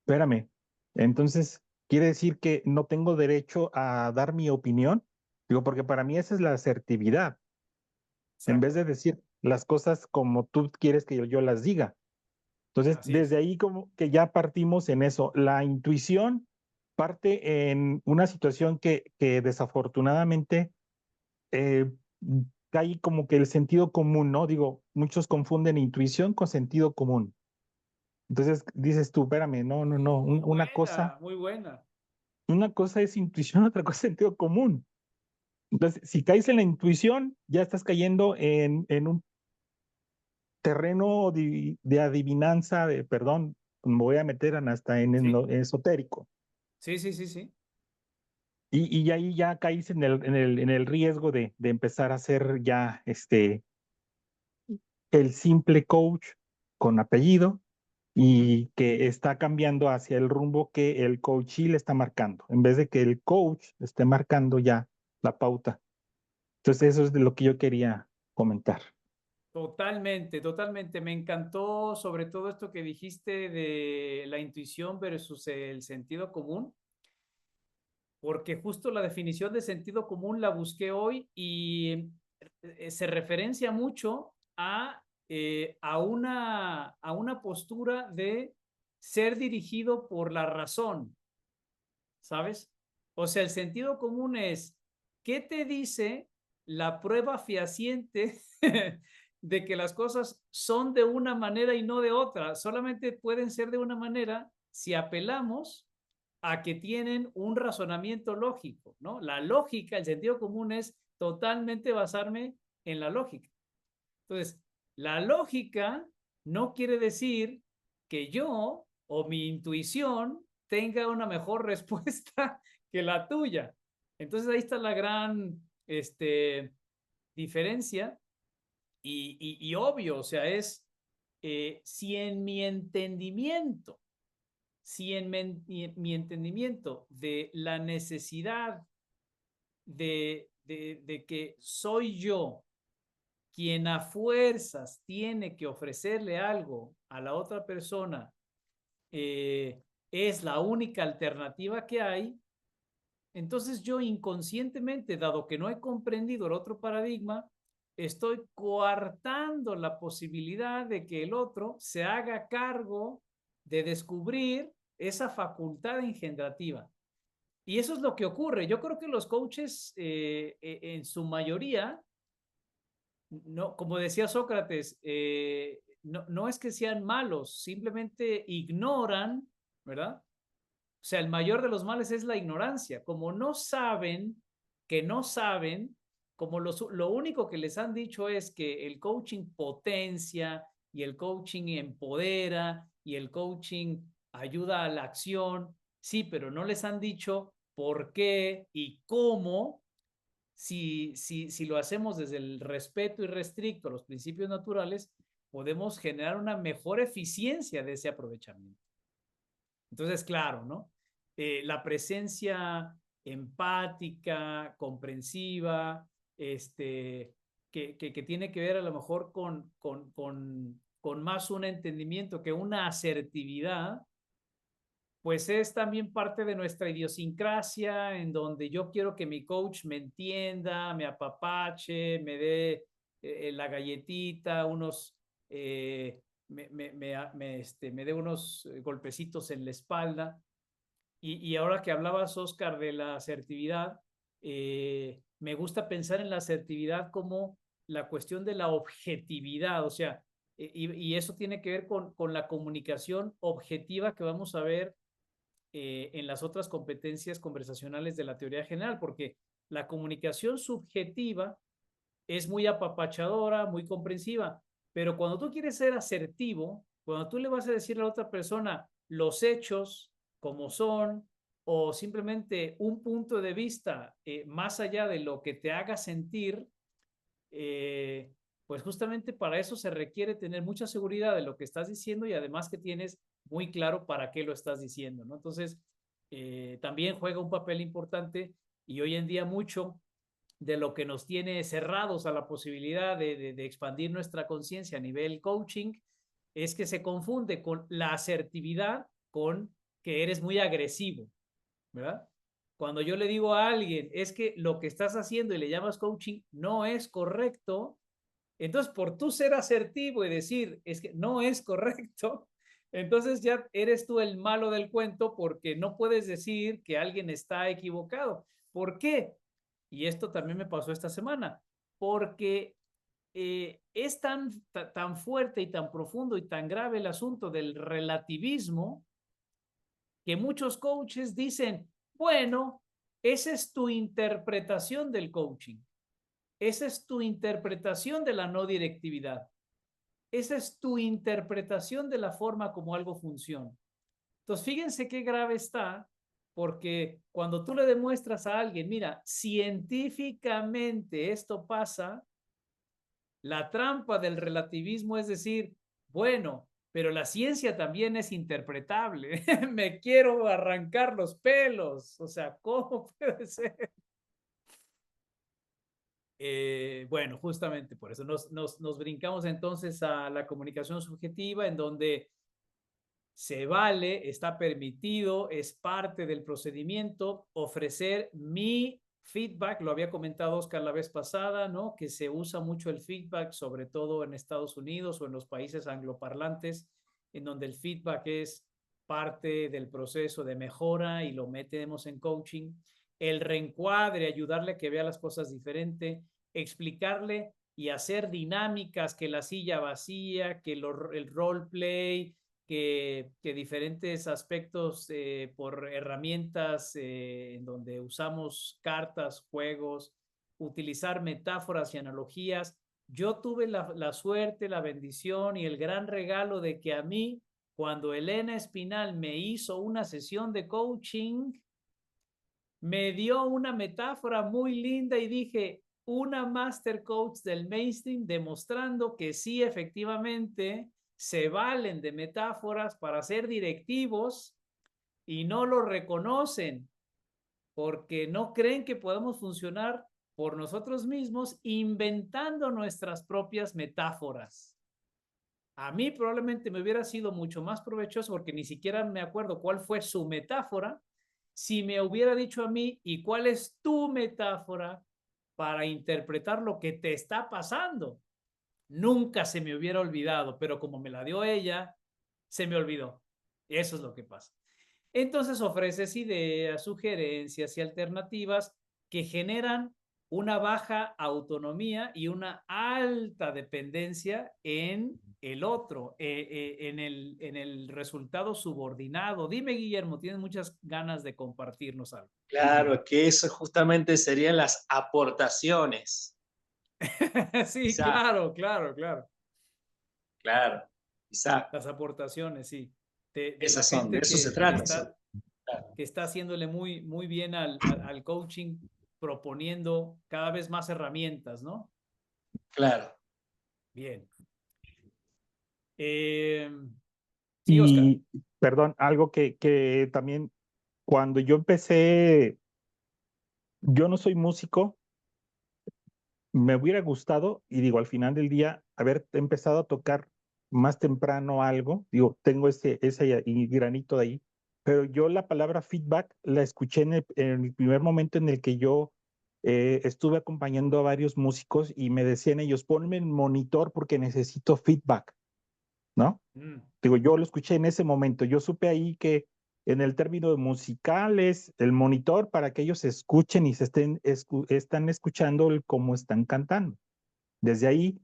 espérame. Entonces, ¿quiere decir que no tengo derecho a dar mi opinión? Digo, porque para mí esa es la asertividad. En vez Exacto. de decir las cosas como tú quieres que yo las diga. Entonces, Así es. desde ahí como que ya partimos en eso. La intuición parte en una situación que desafortunadamente eh, cae como que el sentido común, ¿no? Digo, muchos confunden intuición con sentido común. Entonces dices tú, espérame, no, no, no, Muy una buena, muy buena. cosa es intuición, otra cosa es sentido común. Entonces, si caes en la intuición, ya estás cayendo en un terreno de adivinanza, perdón, me voy a meter hasta en Sí, lo esotérico. sí, sí, sí, sí. Y ahí ya caís en el riesgo de empezar a ser ya el simple coach con apellido Ujú. y que está cambiando hacia el rumbo que el coachee le está marcando, en vez de que el coach esté marcando ya la pauta. Entonces eso es de lo que yo quería comentar. Totalmente, totalmente. Me encantó sobre todo esto que dijiste de la intuición versus el sentido común, porque justo la definición de sentido común la busqué hoy y se referencia mucho a una postura de ser dirigido por la razón, ¿sabes? O sea, el sentido común es, ¿qué te dice la prueba fehaciente de que las cosas son de una manera y no de otra? Solamente pueden ser de una manera si apelamos a que tienen un razonamiento lógico, ¿no? La lógica, el sentido común es totalmente basarme en la lógica. Entonces, la lógica no quiere decir que yo o mi intuición tenga una mejor respuesta que la tuya. Entonces ahí está la gran diferencia y obvio, o sea, es si en mi entendimiento, si en mi entendimiento de la necesidad de que soy yo quien a fuerzas tiene que ofrecerle algo a la otra persona es la única alternativa que hay, entonces yo inconscientemente, dado que no he comprendido el otro paradigma, estoy coartando la posibilidad de que el otro se haga cargo de descubrir esa facultad engendrativa. Y eso es lo que ocurre. Yo creo que los coaches, en su mayoría, no, como decía Sócrates, no es que sean malos, simplemente ignoran, ¿verdad? O sea, el mayor de los males es la ignorancia. Como no saben, que no saben, como lo único que les han dicho es que el coaching potencia y el coaching empodera y el coaching ayuda a la acción, sí, pero no les han dicho por qué y cómo, si lo hacemos desde el respeto irrestricto a los principios naturales, podemos generar una mejor eficiencia de ese aprovechamiento. Entonces, claro, ¿no? La presencia empática, comprensiva, que tiene que ver a lo mejor con más un entendimiento que una asertividad, pues es también parte de nuestra idiosincrasia, en donde yo quiero que mi coach me entienda, me apapache, me dé la galletita, me dé unos golpecitos en la espalda. Y ahora que hablabas, Oscar, de la asertividad, me gusta pensar en la asertividad como la cuestión de la objetividad, o sea, y eso tiene que ver con la comunicación objetiva que vamos a ver en las otras competencias conversacionales de la teoría general, porque la comunicación subjetiva es muy apapachadora, muy comprensiva, pero cuando tú quieres ser asertivo, cuando tú le vas a decir a la otra persona los hechos como son, o simplemente un punto de vista más allá de lo que te haga sentir, pues justamente para eso se requiere tener mucha seguridad de lo que estás diciendo y además que tienes muy claro para qué lo estás diciendo, ¿no? Entonces, también juega un papel importante y hoy en día mucho de lo que nos tiene cerrados a la posibilidad de expandir nuestra conciencia a nivel coaching es que se confunde con la asertividad con que eres muy agresivo, ¿verdad? Cuando yo le digo a alguien, es que lo que estás haciendo y le llamas coaching no es correcto, entonces por tú ser asertivo y decir, es que no es correcto, entonces ya eres tú el malo del cuento porque no puedes decir que alguien está equivocado. ¿Por qué? Y esto también me pasó esta semana, porque es tan fuerte y tan profundo y tan grave el asunto del relativismo que muchos coaches dicen, bueno, esa es tu interpretación del coaching, esa es tu interpretación de la no directividad, esa es tu interpretación de la forma como algo funciona. Entonces, fíjense qué grave está, porque cuando tú le demuestras a alguien, mira, científicamente esto pasa, la trampa del relativismo es decir, bueno, pero la ciencia también es interpretable. Me quiero arrancar los pelos. O sea, ¿cómo puede ser? Bueno, justamente por eso nos brincamos entonces a la comunicación subjetiva, en donde se vale, está permitido, es parte del procedimiento ofrecer mi feedback. Lo había comentado Oscar la vez pasada, ¿no? Que se usa mucho el feedback, sobre todo en Estados Unidos o en los países angloparlantes, en donde el feedback es parte del proceso de mejora y lo metemos en coaching. El reencuadre, ayudarle a que vea las cosas diferente, explicarle y hacer dinámicas, que la silla vacía, que el role play, que diferentes aspectos por herramientas en donde usamos cartas, juegos, utilizar metáforas y analogías. Yo tuve la suerte, la bendición y el gran regalo de que a mí, cuando Elena Espinal me hizo una sesión de coaching, me dio una metáfora muy linda y dije, una master coach del mainstream demostrando que sí, efectivamente, se valen de metáforas para ser directivos y no lo reconocen porque no creen que podamos funcionar por nosotros mismos inventando nuestras propias metáforas. A mí probablemente me hubiera sido mucho más provechoso porque ni siquiera me acuerdo cuál fue su metáfora. Si me hubiera dicho a mí, ¿y cuál es tu metáfora para interpretar lo que te está pasando? Nunca se me hubiera olvidado, pero como me la dio ella, se me olvidó. Eso es lo que pasa. Entonces ofreces ideas, sugerencias y alternativas que generan una baja autonomía y una alta dependencia en el otro, en el resultado subordinado. Dime, Guillermo, tienes muchas ganas de compartirnos algo. Claro, que eso justamente serían las aportaciones. Sí, Quizá, claro, claro, claro. claro, quizá Las aportaciones, sí. De la esas son, de gente eso se que trata. está, Claro, que está haciéndole muy, muy bien al coaching, proponiendo cada vez más herramientas, ¿no? claro. Bien. Eh, sí, Oscar. Y, perdón, algo que también cuando yo empecé, yo no soy músico, me hubiera gustado, y digo, al final del día, haber empezado a tocar más temprano algo, digo, tengo ese granito de ahí, pero yo la palabra feedback la escuché en el primer momento en el que yo estuve acompañando a varios músicos y me decían ellos, ponme el monitor porque necesito feedback, ¿no? Mm, Digo, yo lo escuché en ese momento, yo supe ahí que en el término musical es el monitor para que ellos escuchen y están escuchando cómo están cantando. Desde ahí,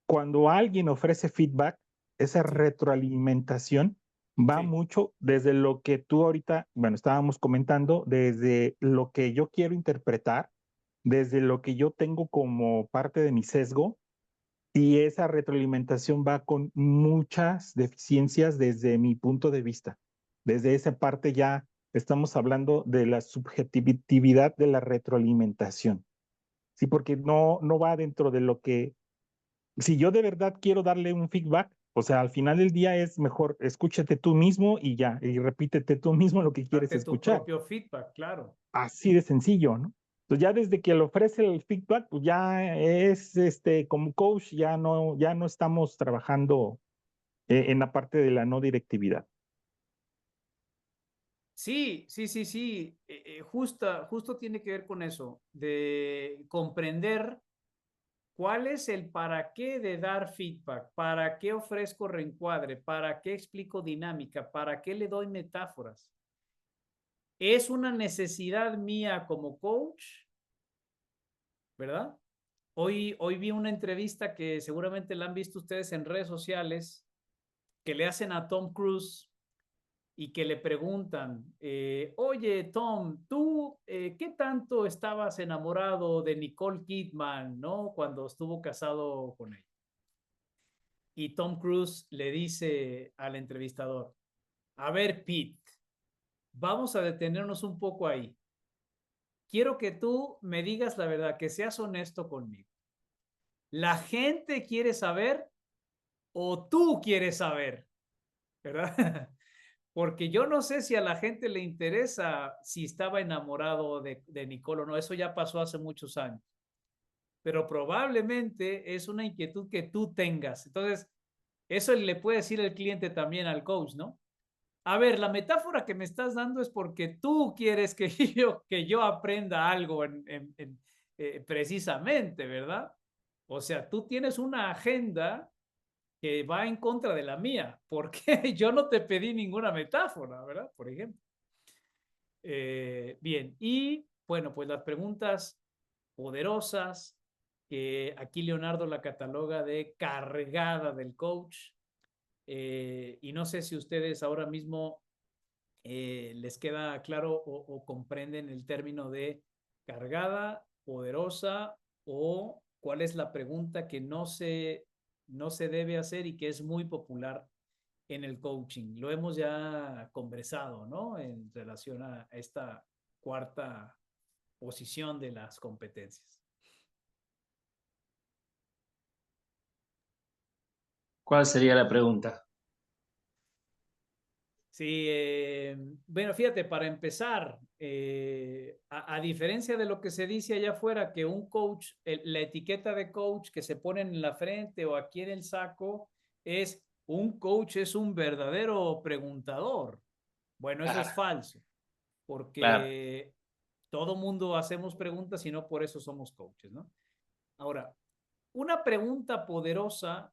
cuando alguien ofrece feedback, esa sí, retroalimentación va sí, mucho desde lo que tú ahorita, bueno, estábamos comentando, desde lo que yo quiero interpretar, desde lo que yo tengo como parte de mi sesgo, y esa retroalimentación va con muchas deficiencias desde mi punto de vista. Desde esa parte ya estamos hablando de la subjetividad de la retroalimentación. Sí, porque no va dentro de lo que, si yo de verdad quiero darle un feedback, o sea, al final del día es mejor escúchate tú mismo y ya, y repítete tú mismo lo que quieres date tu escuchar. propio feedback, claro. Así de sencillo, ¿no? Entonces ya desde que le ofrece el feedback, pues ya es como coach, ya no estamos trabajando en la parte de la no directividad. Sí, sí, sí, sí. Justo tiene que ver con eso, de comprender cuál es el para qué de dar feedback, para qué ofrezco reencuadre, para qué explico dinámica, para qué le doy metáforas. Es una necesidad mía como coach, ¿verdad? Hoy vi una entrevista que seguramente la han visto ustedes en redes sociales, que le hacen a Tom Cruise y que le preguntan, oye, Tom, ¿tú qué tanto estabas enamorado de Nicole Kidman, ¿no? Cuando estuvo casado con ella. Y Tom Cruise le dice al entrevistador, a ver, Pete, vamos a detenernos un poco ahí. Quiero que tú me digas la verdad, que seas honesto conmigo. ¿La gente quiere saber o tú quieres saber? ¿Verdad? Porque yo no sé si a la gente le interesa si estaba enamorado de Nicole o no. Eso ya pasó hace muchos años. Pero probablemente es una inquietud que tú tengas. Entonces, eso le puede decir el cliente también al coach, ¿no? A ver, la metáfora que me estás dando es porque tú quieres que que yo aprenda algo precisamente, ¿verdad? O sea, tú tienes una agenda que va en contra de la mía, porque yo no te pedí ninguna metáfora, ¿verdad? Por ejemplo. Bien, y bueno, pues las preguntas poderosas, que aquí Leonardo la cataloga de cargada del coach, y no sé si ustedes ahora mismo les queda claro o comprenden el término de cargada, poderosa o cuál es la pregunta que no se debe hacer y que es muy popular en el coaching. Lo hemos ya conversado, ¿no? En relación a esta cuarta posición de las competencias. ¿Cuál sería la pregunta? Sí, bueno, fíjate, para empezar, a diferencia de lo que se dice allá afuera, que un coach, la etiqueta de coach que se pone en la frente o aquí en el saco, es un coach es un verdadero preguntador. Bueno, eso es Claro, falso, claro. porque todo mundo hacemos preguntas y no por eso somos coaches, ¿no? Ahora, una pregunta poderosa,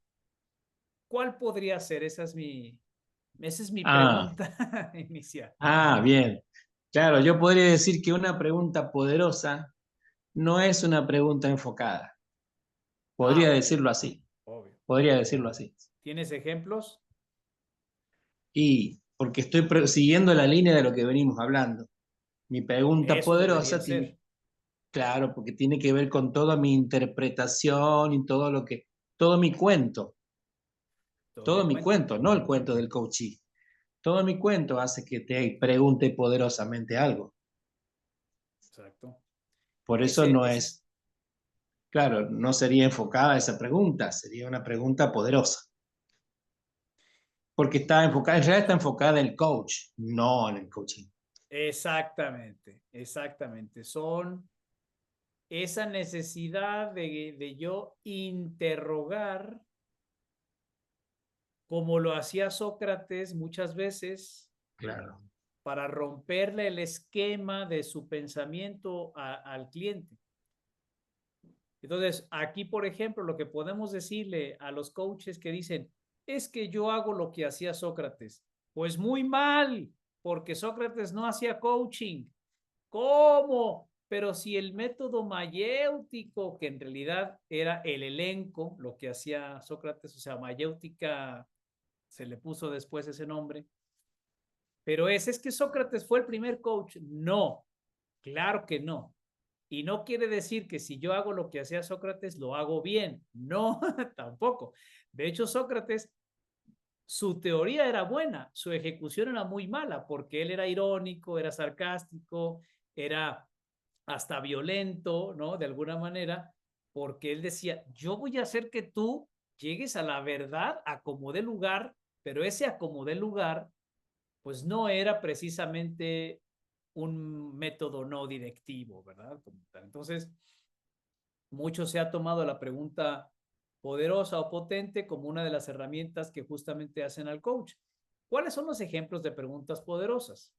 ¿cuál podría ser? Esa es mi Ah, pregunta inicial. bien. Claro, yo podría decir que una pregunta poderosa no es una pregunta enfocada. Ah, Podría ok, decirlo así. obvio. Podría decirlo así. ¿Tienes ejemplos? Y porque estoy siguiendo la línea de lo que venimos hablando. Mi pregunta Eso debería poderosa tiene, ser. claro, porque tiene que ver con toda mi interpretación y todo lo que, Todo todo tu mi cuento. cuento, no el cuento del coachee. Todo mi cuento hace que te pregunte poderosamente algo. Exacto. Por eso Ese, no ese, es, claro, no sería enfocada esa pregunta, sería una pregunta poderosa. Porque está enfocada, en realidad está enfocada en el coach, no en el coaching. exactamente, exactamente. Son esa necesidad de yo interrogar, como lo hacía Sócrates muchas veces, Claro. para romperle el esquema de su pensamiento al cliente. Entonces, aquí, por ejemplo, lo que podemos decirle a los coaches que dicen, es que yo hago lo que hacía Sócrates. Pues muy mal, porque Sócrates no hacía coaching. ¿Cómo? Pero si el método mayéutico, que en realidad era el elenco, lo que hacía Sócrates, o sea, mayéutica se le puso después ese nombre, pero es que Sócrates fue el primer coach. No, claro que no. Y no quiere decir que si yo hago lo que hacía Sócrates, lo hago bien. No, tampoco. De hecho, Sócrates, su teoría era buena, su ejecución era muy mala, porque él era irónico, era sarcástico, era hasta violento, ¿no? De alguna manera, porque él decía, yo voy a hacer que tú llegues a la verdad a como de lugar, pero ese a como de lugar, pues no era precisamente un método no directivo, ¿verdad? Entonces, mucho se ha tomado la pregunta poderosa o potente como una de las herramientas que justamente hacen al coach. ¿Cuáles son los ejemplos de preguntas poderosas?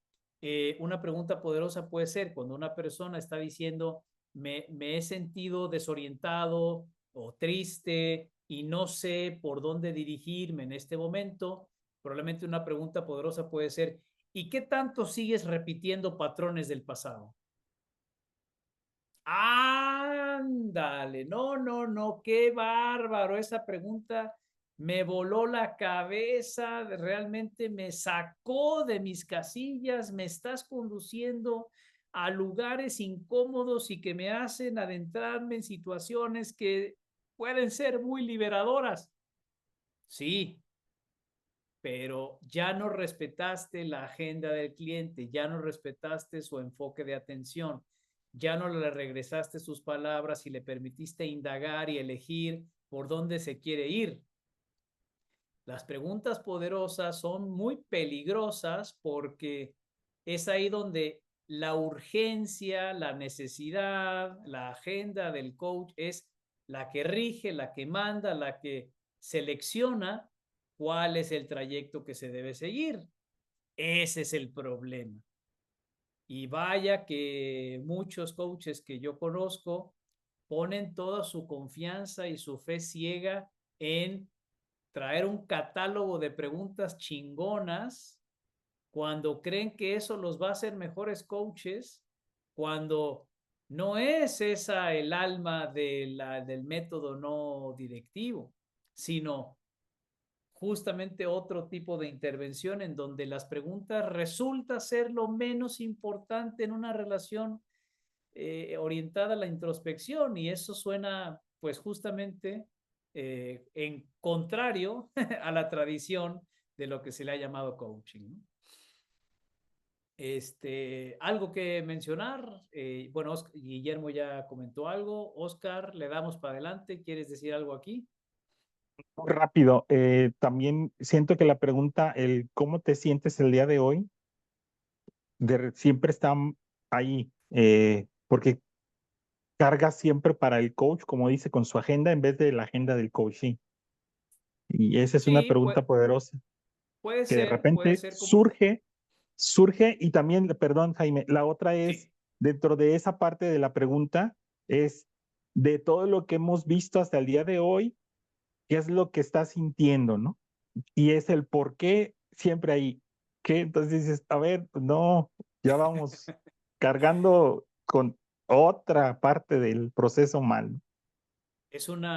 Una pregunta poderosa puede ser cuando una persona está diciendo, me he sentido desorientado o triste y no sé por dónde dirigirme en este momento. Probablemente una pregunta poderosa puede ser, ¿y qué tanto sigues repitiendo patrones del pasado? Ándale, no, no, no, qué bárbaro. Esa pregunta me voló la cabeza, realmente me sacó de mis casillas, me estás conduciendo a lugares incómodos y que me hacen adentrarme en situaciones que pueden ser muy liberadoras. Sí, pero ya no respetaste la agenda del cliente, ya no respetaste su enfoque de atención, ya no le regresaste sus palabras y le permitiste indagar y elegir por dónde se quiere ir. Las preguntas poderosas son muy peligrosas porque es ahí donde la urgencia, la necesidad, la agenda del coach es la que rige, la que manda, la que selecciona cuál es el trayecto que se debe seguir. Ese es el problema. Y vaya que muchos coaches que yo conozco ponen toda su confianza y su fe ciega en traer un catálogo de preguntas chingonas cuando creen que eso los va a hacer mejores coaches, cuando no es esa el alma del método no directivo, sino justamente otro tipo de intervención en donde las preguntas resulta ser lo menos importante en una relación orientada a la introspección y eso suena pues justamente en contrario a la tradición de lo que se le ha llamado coaching, ¿no? Algo que mencionar, bueno, Guillermo ya comentó algo, Oscar, le damos para adelante, ¿quieres decir algo aquí? Muy rápido, también siento que la pregunta, el cómo te sientes el día de hoy, siempre está ahí, porque carga siempre para el coach, como dice, con su agenda en vez de la agenda del coaching. Y esa es una Sí, pregunta poderosa que de puede repente ser como, surge y también, perdón, Jaime, la otra es, sí, dentro de esa parte de la pregunta, es de todo lo que hemos visto hasta el día de hoy, ¿qué es lo que estás sintiendo, no? Y es el por qué siempre ahí. ¿Qué? Entonces dices, a ver, pues no, ya vamos cargando con otra parte del proceso mal. es un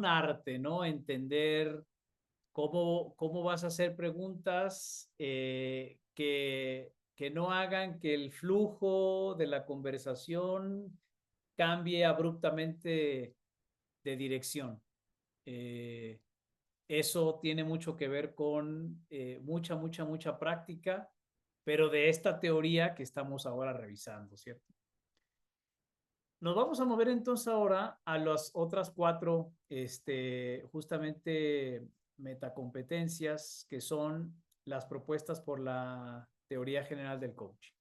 arte, ¿no? Entender cómo vas a hacer preguntas que no hagan que el flujo de la conversación cambie abruptamente de dirección. Eh, Eso tiene mucho que ver con mucha práctica, pero de esta teoría que estamos ahora revisando, ¿cierto? Nos vamos a mover entonces ahora a las otras cuatro, justamente metacompetencias, que son las propuestas por la teoría general del coaching.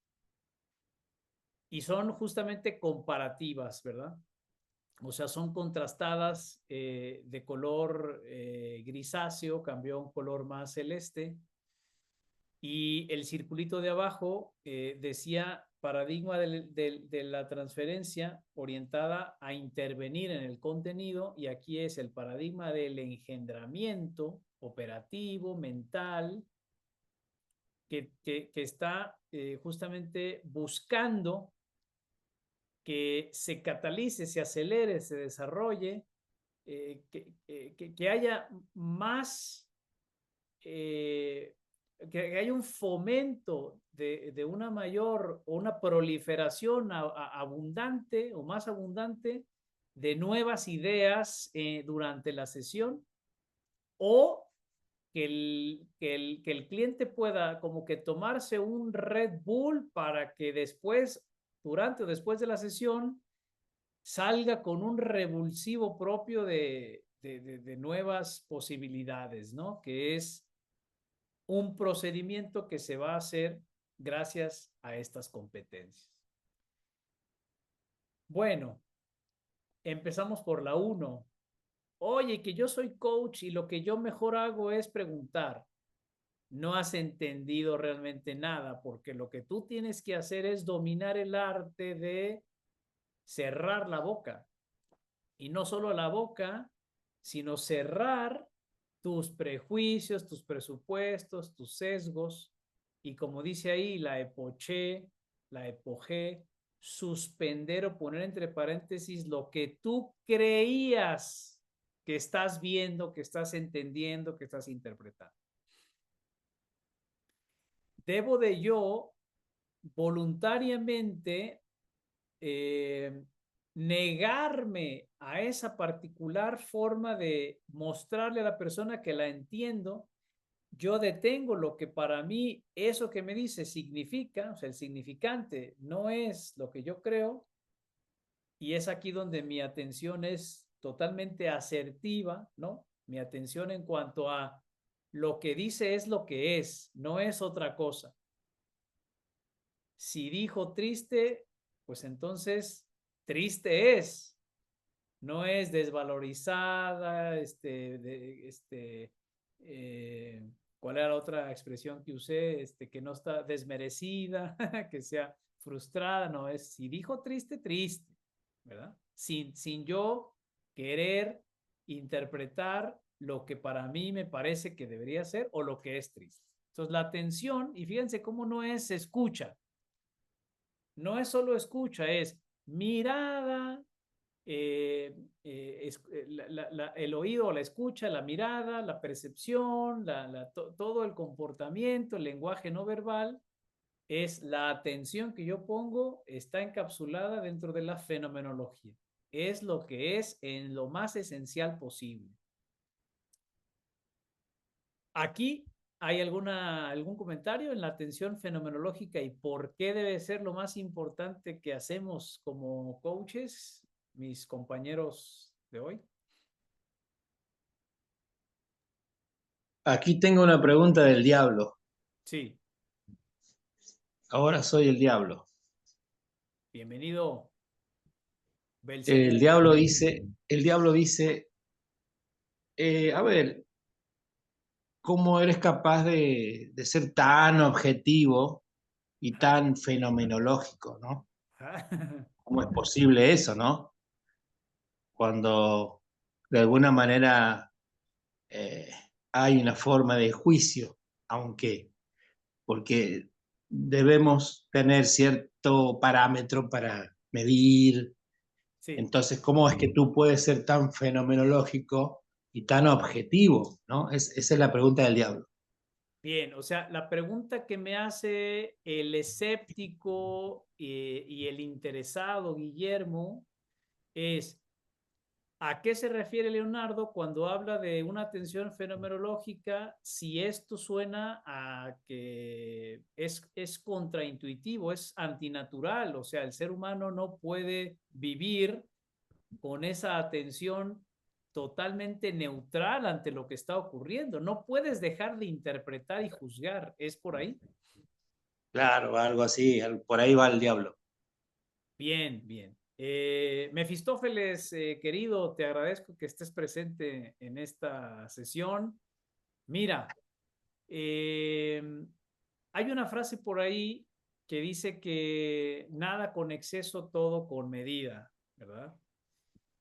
Y son justamente comparativas, ¿verdad? O sea, son contrastadas de color grisáceo, cambió a un color más celeste. Y el circulito de abajo decía paradigma de la transferencia orientada a intervenir en el contenido, y aquí es el paradigma del engendramiento operativo, mental, que está justamente buscando que se catalice, se acelere, se desarrolle, que haya más, que haya un fomento de una mayor o una proliferación abundante o más abundante de nuevas ideas durante la sesión, o que el cliente pueda como que tomarse un Red Bull para que después, durante o después de la sesión, salga con un revulsivo propio de nuevas posibilidades, ¿no? Que es un procedimiento que se va a hacer gracias a estas competencias. Bueno, empezamos por la 1. Oye, que yo soy coach y lo que yo mejor hago es preguntar. No has entendido realmente nada, porque lo que tú tienes que hacer es dominar el arte de cerrar la boca. Y no solo la boca, sino cerrar tus prejuicios, tus presupuestos, tus sesgos. Y como dice ahí, la epoché, la epogé, suspender o poner entre paréntesis lo que tú creías que estás viendo, que estás entendiendo, que estás interpretando. Debo de yo voluntariamente negarme a esa particular forma de mostrarle a la persona que la entiendo. Yo detengo lo que para mí eso que me dice significa, o sea, el significante no es lo que yo creo, y es aquí donde mi atención es totalmente asertiva, ¿no? Mi atención en cuanto a lo que dice es lo que es, no es otra cosa. Si dijo triste, pues entonces triste es, no es desvalorizada, ¿cuál era la otra expresión que usé? Que no está desmerecida, que sea frustrada, no es, si dijo triste, triste, ¿verdad? Sin yo querer interpretar lo que para mí me parece que debería ser o lo que es triste. Entonces la atención, y fíjense cómo no es escucha, no es solo escucha, es mirada, el oído, la escucha, la mirada, la percepción, todo el comportamiento, el lenguaje no verbal, es la atención que yo pongo, está encapsulada dentro de la fenomenología. Es lo que es en lo más esencial posible. Aquí hay algún comentario en la atención fenomenológica y por qué debe ser lo más importante que hacemos como coaches, mis compañeros de hoy. Aquí tengo una pregunta del diablo. Sí, Ahora soy el diablo. bienvenido, El Belcebú. diablo dice, el diablo dice, A ver, ¿cómo eres capaz de ser tan objetivo y tan fenomenológico, ¿no? ¿Cómo es posible eso, no? Cuando de alguna manera eh, hay una forma de juicio, aunque, porque debemos tener cierto parámetro para medir. Sí. Entonces, ¿cómo es que tú puedes ser tan fenomenológico y tan objetivo, ¿no? Esa es la pregunta del diablo. Bien, o sea, la pregunta que me hace el escéptico y el interesado Guillermo es, ¿a qué se refiere Leonardo cuando habla de una atención fenomenológica? Si esto suena a que es contraintuitivo, es antinatural, o sea, el ser humano no puede vivir con esa atención totalmente neutral ante lo que está ocurriendo. No puedes dejar de interpretar y juzgar. ¿Es por ahí? Claro, algo así, por ahí va el diablo. Bien, bien. Mefistófeles, querido, te agradezco que estés presente en esta sesión. Mira, eh, hay una frase por ahí que dice que nada con exceso, todo con medida, ¿verdad?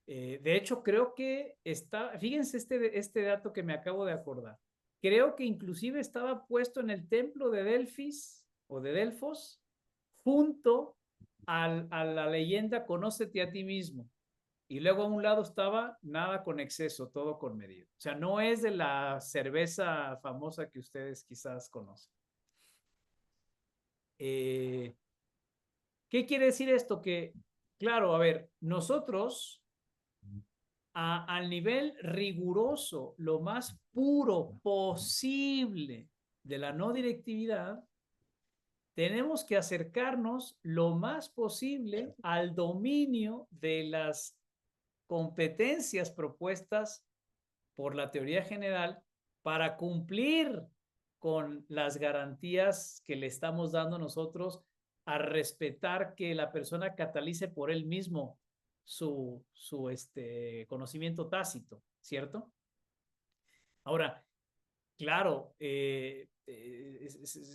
De hecho, creo que está, fíjense este dato que me acabo de acordar. Creo que inclusive estaba puesto en el templo de Delfis o de Delfos junto a la leyenda Conócete a ti mismo. Y luego a un lado estaba nada con exceso, todo con medida. O sea, no es de la cerveza famosa que ustedes quizás conocen. Eh, ¿Qué quiere decir esto? Que, claro, a ver, nosotros al nivel riguroso, lo más puro posible de la no directividad, tenemos que acercarnos lo más posible al dominio de las competencias propuestas por la teoría general para cumplir con las garantías que le estamos dando nosotros a respetar que la persona catalice por él mismo su conocimiento tácito, ¿cierto? Ahora, claro,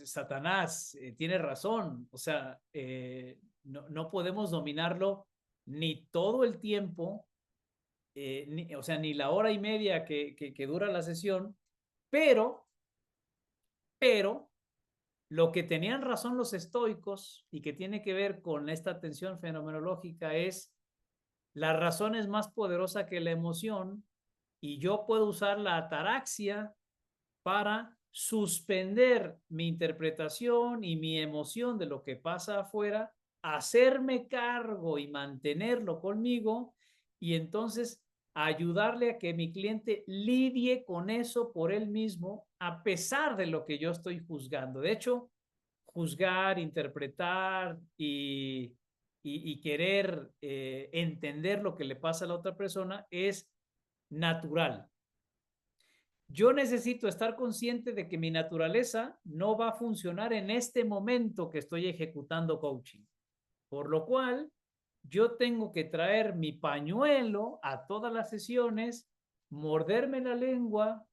Satanás tiene razón, o sea, no podemos dominarlo ni todo el tiempo, o sea, ni la hora y media que dura la sesión, pero, pero, lo que tenían razón los estoicos y que tiene que ver con esta atención fenomenológica es la razón es más poderosa que la emoción y yo puedo usar la ataraxia para suspender mi interpretación y mi emoción de lo que pasa afuera, hacerme cargo y mantenerlo conmigo y entonces ayudarle a que mi cliente lidie con eso por él mismo a pesar de lo que yo estoy juzgando. De hecho, juzgar, interpretar y querer entender lo que le pasa a la otra persona es natural. Yo necesito estar consciente de que mi naturaleza no va a funcionar en este momento que estoy ejecutando coaching. Por lo cual, yo tengo que traer mi pañuelo a todas las sesiones, morderme la lengua,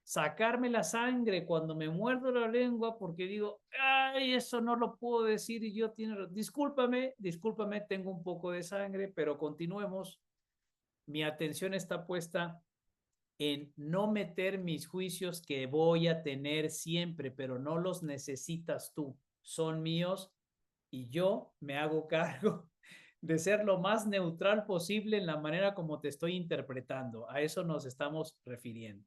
sacarme la sangre cuando me muerdo la lengua porque digo, ay, eso no lo puedo decir y yo tiene, discúlpame, discúlpame, tengo un poco de sangre, pero continuemos. Mi atención está puesta en no meter mis juicios que voy a tener siempre, pero no los necesitas tú, son míos y yo me hago cargo de ser lo más neutral posible en la manera como te estoy interpretando. A eso nos estamos refiriendo.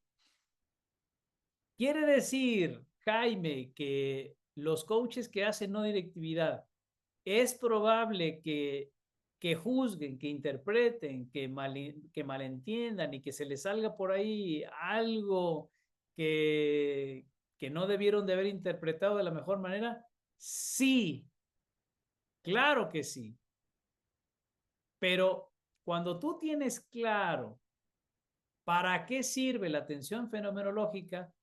Quiere decir, Jaime, que los coaches que hacen no directividad, es probable que juzguen, que interpreten, que malentiendan y que se les salga por ahí algo que no debieron de haber interpretado de la mejor manera. Sí, claro que sí. Pero cuando tú tienes claro para qué sirve la atención fenomenológica,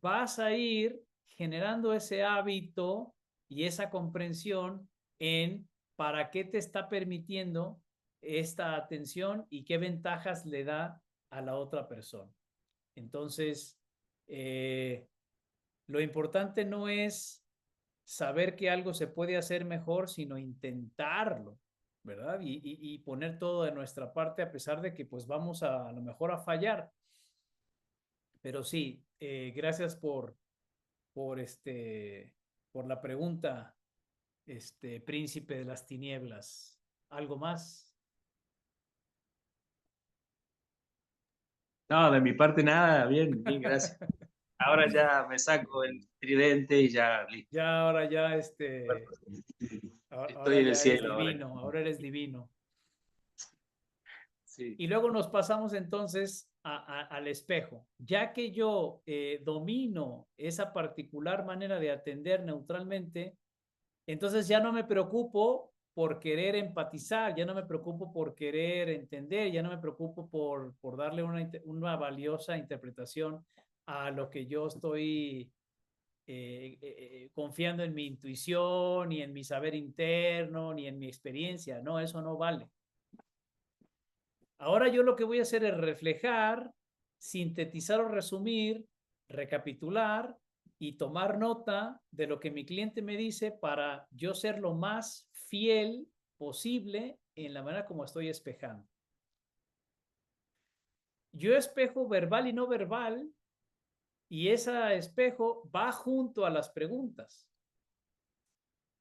vas a ir generando ese hábito y esa comprensión en para qué te está permitiendo esta atención y qué ventajas le da a la otra persona. Entonces, lo importante no es saber que algo se puede hacer mejor, sino intentarlo, ¿verdad? Y poner todo de nuestra parte, a pesar de que pues vamos a lo mejor a fallar. Pero sí, gracias por por la pregunta, príncipe de las tinieblas. ¿Algo más? No, de mi parte nada, bien, bien, gracias. Ahora ya me saco el tridente y ya listo. Ya, ahora ya, Estoy ahora en el ya eres cielo ahora. divino, ahora eres divino. Sí. Y luego nos pasamos entonces al espejo. Ya que yo domino esa particular manera de atender neutralmente, entonces ya no me preocupo por querer empatizar, ya no me preocupo por querer entender, ya no me preocupo por darle una valiosa interpretación a lo que yo estoy confiando en mi intuición, ni en mi saber interno, ni en mi experiencia. No, eso no vale. Ahora yo lo que voy a hacer es reflejar, sintetizar o resumir, recapitular y tomar nota de lo que mi cliente me dice para yo ser lo más fiel posible en la manera como estoy espejando. Yo espejo verbal y no verbal, y ese espejo va junto a las preguntas.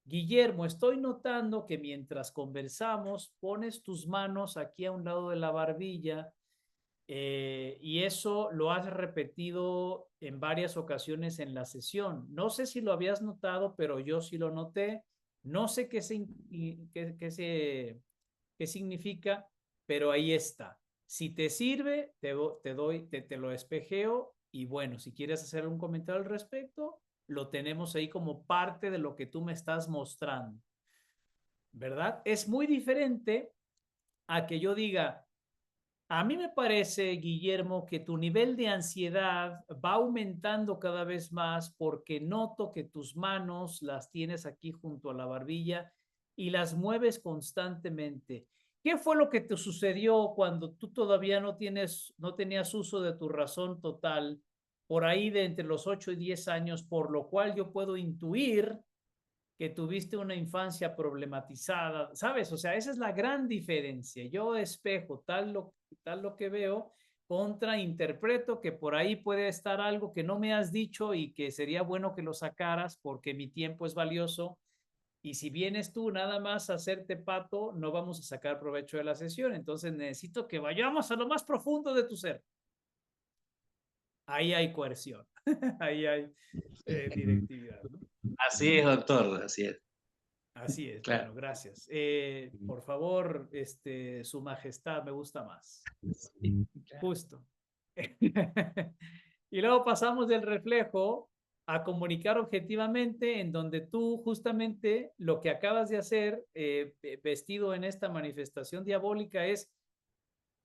Guillermo, estoy notando que mientras conversamos pones tus manos aquí a un lado de la barbilla, y eso lo has repetido en varias ocasiones en la sesión. No sé si lo habías notado, pero yo sí lo noté. No sé qué significa, pero ahí está. Si te sirve, te lo espejeo, y bueno, si quieres hacer un comentario al respecto, lo tenemos ahí como parte de lo que tú me estás mostrando, ¿verdad? Es muy diferente a que yo diga: a mí me parece, Guillermo, que tu nivel de ansiedad va aumentando cada vez más porque noto que tus manos las tienes aquí junto a la barbilla y las mueves constantemente. ¿Qué fue lo que te sucedió cuando tú todavía no tenías uso de tu razón total, por ahí de entre los 8 y 10 años, por lo cual yo puedo intuir que tuviste una infancia problematizada, ¿sabes? O sea, esa es la gran diferencia. Yo espejo tal lo que veo, contra interpreto que por ahí puede estar algo que no me has dicho y que sería bueno que lo sacaras porque mi tiempo es valioso. Y si vienes tú nada más a hacerte pato, no vamos a sacar provecho de la sesión. Entonces necesito que vayamos a lo más profundo de tu ser. Ahí hay coerción, ahí hay directividad, ¿no? Así es, doctor, así es. Así es, Claro. bueno, gracias. Por favor, Su Majestad, me gusta más. Sí, claro. Justo. Y luego pasamos del reflejo a comunicar objetivamente, en donde tú justamente lo que acabas de hacer, vestido en esta manifestación diabólica, es: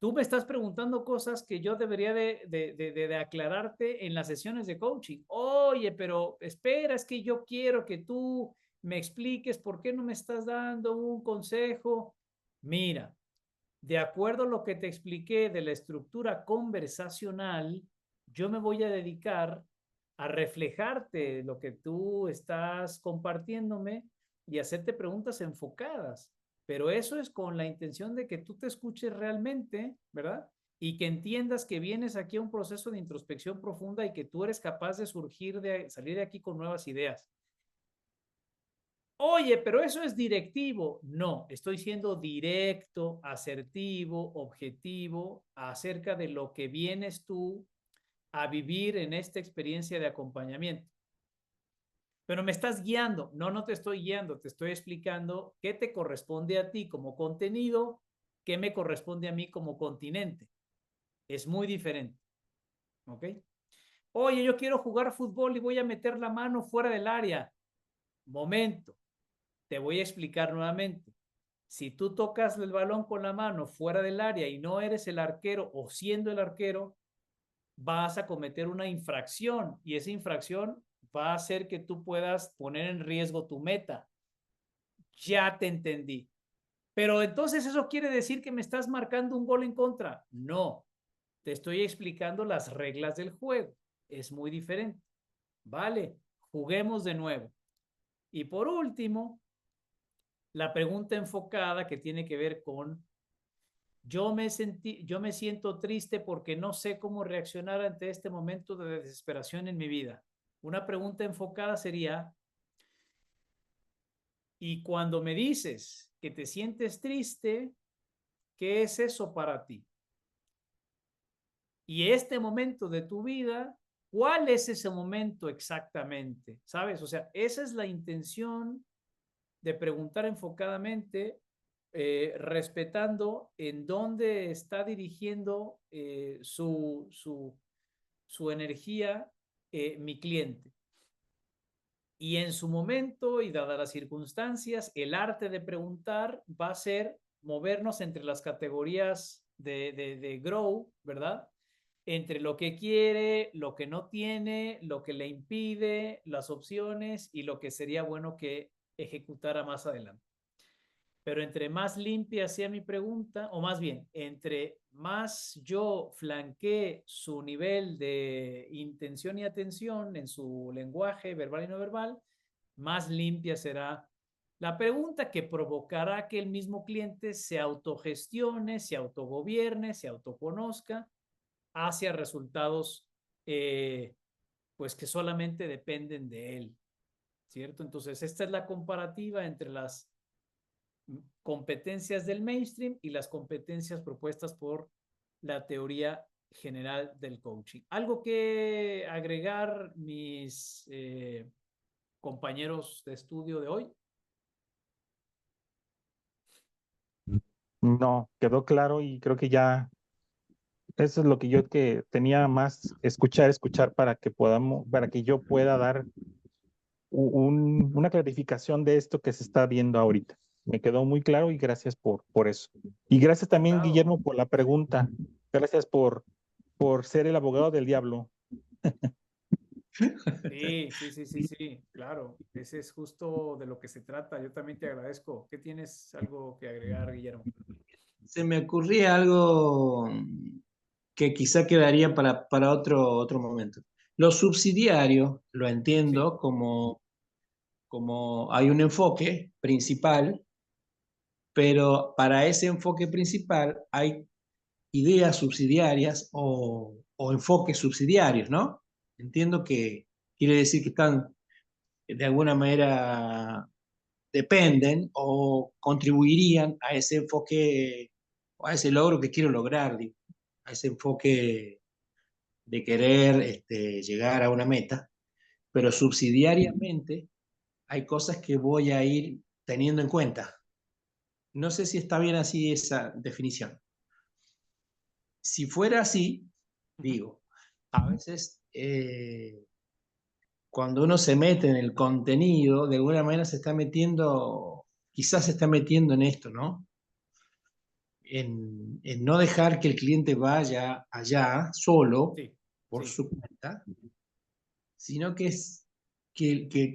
tú me estás preguntando cosas que yo debería de aclararte en las sesiones de coaching. Oye, pero espera, es que yo quiero que tú me expliques por qué no me estás dando un consejo. Mira, de acuerdo a lo que te expliqué de la estructura conversacional, yo me voy a dedicar a reflejarte lo que tú estás compartiéndome y hacerte preguntas enfocadas. Pero eso es con la intención de que tú te escuches realmente, ¿verdad? Y que entiendas que vienes aquí a un proceso de introspección profunda y que tú eres capaz de salir de aquí con nuevas ideas. Oye, pero eso es directivo. No, estoy siendo directo, asertivo, objetivo acerca de lo que vienes tú a vivir en esta experiencia de acompañamiento. Pero me estás guiando. No, no te estoy guiando, te estoy explicando qué te corresponde a ti como contenido, qué me corresponde a mí como continente. Es muy diferente. ¿Ok? Oye, yo quiero jugar fútbol y voy a meter la mano fuera del área. Momento, te voy a explicar nuevamente. Si tú tocas el balón con la mano fuera del área y no eres el arquero, o siendo el arquero, vas a cometer una infracción, y esa infracción va a hacer que tú puedas poner en riesgo tu meta. Ya te entendí. Pero entonces eso quiere decir que me estás marcando un gol en contra. No. Te estoy explicando las reglas del juego. Es muy diferente. Vale, juguemos de nuevo. Y por último, la pregunta enfocada que tiene que ver con yo me siento triste porque no sé cómo reaccionar ante este momento de desesperación en mi vida. Una pregunta enfocada sería, y cuando me dices que te sientes triste, ¿qué es eso para ti? Y este momento de tu vida, ¿cuál es ese momento exactamente? ¿Sabes? O sea, esa es la intención de preguntar enfocadamente, respetando en dónde está dirigiendo su energía mi cliente. Y en su momento y dadas las circunstancias, el arte de preguntar va a ser movernos entre las categorías de grow, ¿verdad? Entre lo que quiere, lo que no tiene, lo que le impide, las opciones y lo que sería bueno que ejecutara más adelante. Pero entre más limpia sea mi pregunta, o más bien, entre más yo flanquee su nivel de intención y atención en su lenguaje verbal y no verbal, más limpia será la pregunta, que provocará que el mismo cliente se autogestione, se autogobierne, se autoconozca hacia resultados pues que solamente dependen de él, ¿cierto? Entonces, esta es la comparativa entre las competencias del mainstream y las competencias propuestas por la teoría general del coaching. ¿Algo que agregar, mis compañeros de estudio de hoy? No, quedó claro y creo que ya eso es lo que yo que tenía más escuchar para que podamos, para que yo pueda dar una clarificación de esto que se está viendo ahorita. Me quedó muy claro y gracias por eso. Y gracias también, Encantado. Guillermo, por la pregunta. Gracias por ser el abogado del diablo. Sí, sí, sí, sí, sí, claro. Ese es justo de lo que se trata. Yo también te agradezco. ¿Qué tienes algo que agregar, Guillermo? Se me ocurría algo que quizá quedaría para otro momento. Lo subsidiario lo Sí, entiendo como hay un enfoque principal, pero para ese enfoque principal hay ideas subsidiarias o enfoques subsidiarios, ¿no? Entiendo que quiere decir que están de alguna manera dependen o contribuirían a ese enfoque o a ese logro que quiero lograr, digo, a ese enfoque de querer llegar a una meta, pero subsidiariamente hay cosas que voy a ir teniendo en cuenta. No sé si está bien así esa definición. Si fuera así, ujú, digo, a veces cuando uno se mete en el contenido, de alguna manera se está metiendo, quizás se está metiendo en esto, ¿no? En no dejar que el cliente vaya allá solo sí, por sí, su cuenta, sino que,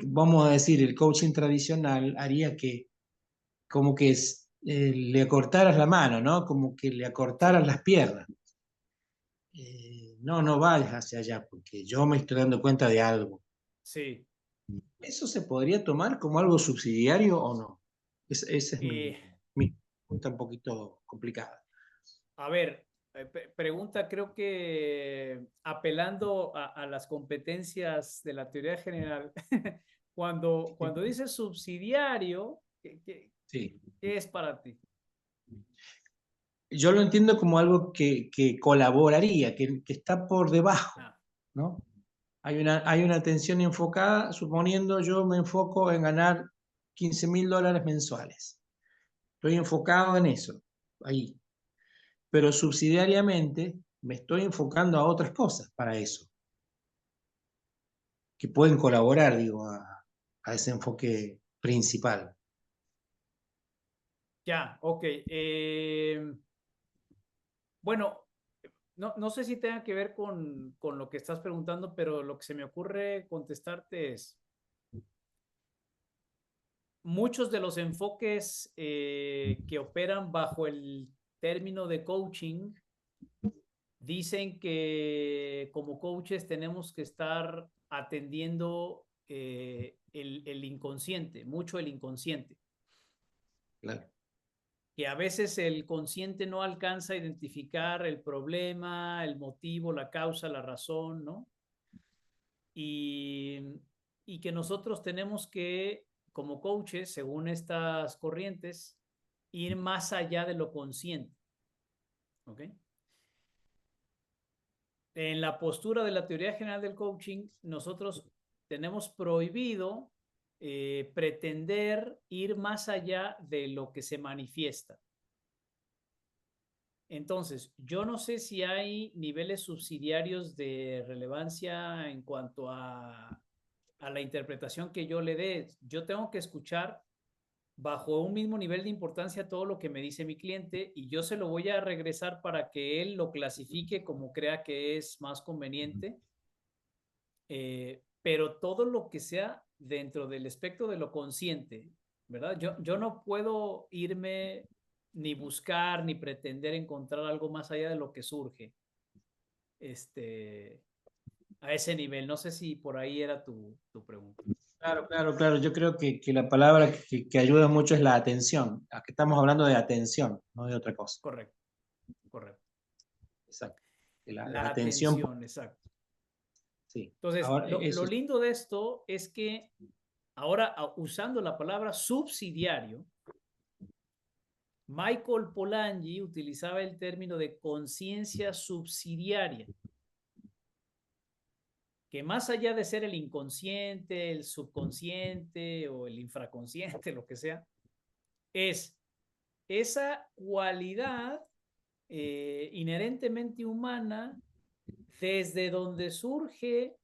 vamos a decir, el coaching tradicional haría que como que le acortaras la mano, ¿no? Como que le acortaras sí, las piernas. No, no vayas hacia allá, porque yo me estoy dando cuenta de algo. sí. ¿Eso se podría tomar como algo subsidiario o no? Esa es Eh, mi pregunta un poquito complicada. A ver, pregunta, creo que apelando a las competencias de la teoría general, cuando dices subsidiario, Sí. ¿qué es para ti? Yo lo entiendo como algo que colaboraría, que está por debajo, Ah, ¿no? Hay una tensión enfocada, suponiendo yo me enfoco en ganar $15.000 mensuales. Estoy enfocado en eso, ahí. Pero subsidiariamente me estoy enfocando a otras cosas para eso, que pueden colaborar, digo, a ese enfoque principal. ya, ok. Bueno, no sé si tenga que ver con lo que estás preguntando, pero lo que se me ocurre contestarte es, muchos de los enfoques que operan bajo el término de coaching Dicen que como coaches tenemos que estar atendiendo el inconsciente, mucho el inconsciente. Claro. Que a veces el consciente no alcanza a identificar el problema, el motivo, la causa, la razón, ¿no? Y que nosotros tenemos que, como coaches, según estas corrientes, ir más allá de lo consciente. ¿Ok? En la postura de la teoría general del coaching, nosotros tenemos prohibido pretender ir más allá de lo que se manifiesta. Entonces, yo no sé si hay niveles subsidiarios de relevancia en cuanto a la interpretación que yo le dé. Yo tengo que escuchar bajo un mismo nivel de importancia todo lo que me dice mi cliente y yo se lo voy a regresar para que él lo clasifique como crea que es más conveniente. Pero todo lo que sea dentro del espectro de lo consciente, ¿verdad? Yo no puedo irme ni buscar ni pretender encontrar algo más allá de lo que surge a ese nivel. No sé si por ahí era tu pregunta. Claro, claro, claro. Yo creo que la palabra que ayuda mucho es la atención. Aquí estamos hablando de atención, no de otra cosa. Correcto, correcto. Exacto. La atención. atención, exacto. Sí. Entonces, Ahora, lo lindo de esto es que ahora usando la palabra subsidiario, Michael Polanyi utilizaba el término de conciencia subsidiaria, que más allá de ser el inconsciente, el subconsciente o el infraconsciente, lo que sea, es esa cualidad inherentemente humana desde donde surge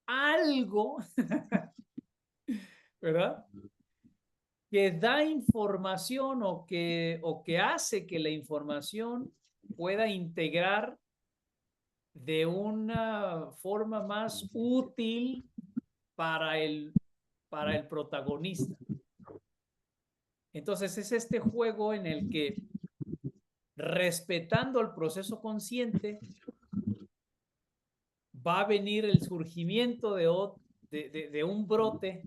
algo, ¿verdad? Que da información o que hace que la información pueda integrar de una forma más útil para el protagonista. Entonces es este juego en el que, respetando el proceso consciente, va a venir el surgimiento de un brote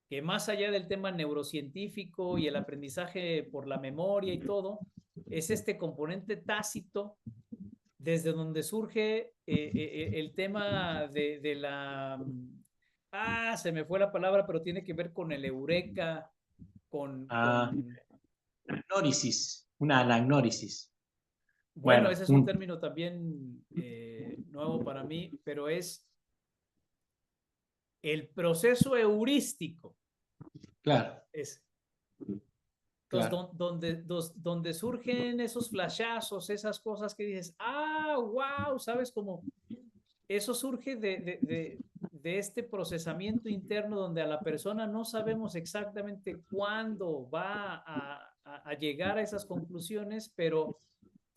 que, más allá del tema neurocientífico y el aprendizaje por la memoria y todo, es este componente tácito desde donde surge el tema de la... se me fue la palabra, pero tiene que ver con el eureka, con agnórisis, una anagnórisis. bueno, ese es un término también nuevo para mí, pero es el proceso heurístico. Claro. Es. Entonces, claro. donde surgen esos flashazos, esas cosas que dices, wow, ¿sabes cómo? Eso surge de este procesamiento interno donde a la persona no sabemos exactamente cuándo va a llegar a esas conclusiones, pero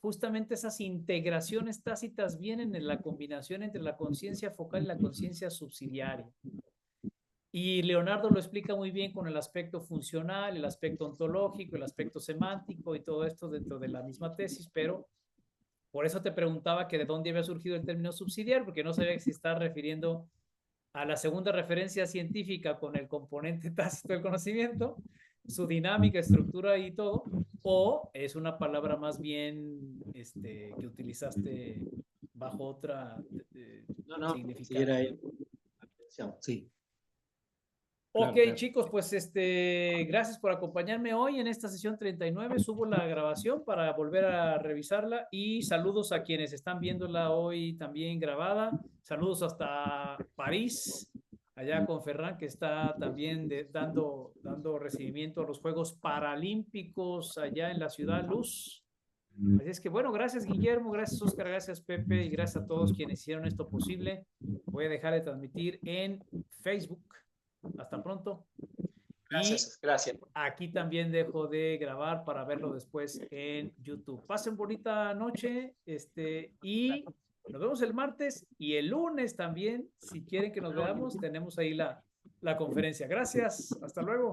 justamente esas integraciones tácitas vienen en la combinación entre la conciencia focal y la conciencia subsidiaria. Y Leonardo lo explica muy bien con el aspecto funcional, el aspecto ontológico, el aspecto semántico y todo esto dentro de la misma tesis, pero por eso te preguntaba que de dónde había surgido el término subsidiario, porque no sabía si está refiriendo a la segunda referencia científica con el componente tácito del conocimiento, su dinámica, estructura y todo, o es una palabra más bien que utilizaste bajo otra significado. Sí. Ok, claro. Chicos, pues gracias por acompañarme hoy en esta sesión 39. Subo la grabación para volver a revisarla y saludos a quienes están viéndola hoy también grabada. Saludos hasta París, allá con Ferran, que está también dando recibimiento a los Juegos Paralímpicos allá en la Ciudad Luz. Así es que bueno, gracias Guillermo, gracias Oscar, gracias Pepe y gracias a todos quienes hicieron esto posible. Voy a dejar de transmitir en Facebook. Hasta pronto. Gracias, y gracias. Aquí también dejo de grabar para verlo después en YouTube. Pasen bonita noche y nos vemos el martes y el lunes también. Si quieren que nos veamos, tenemos ahí la conferencia. Gracias. Hasta luego.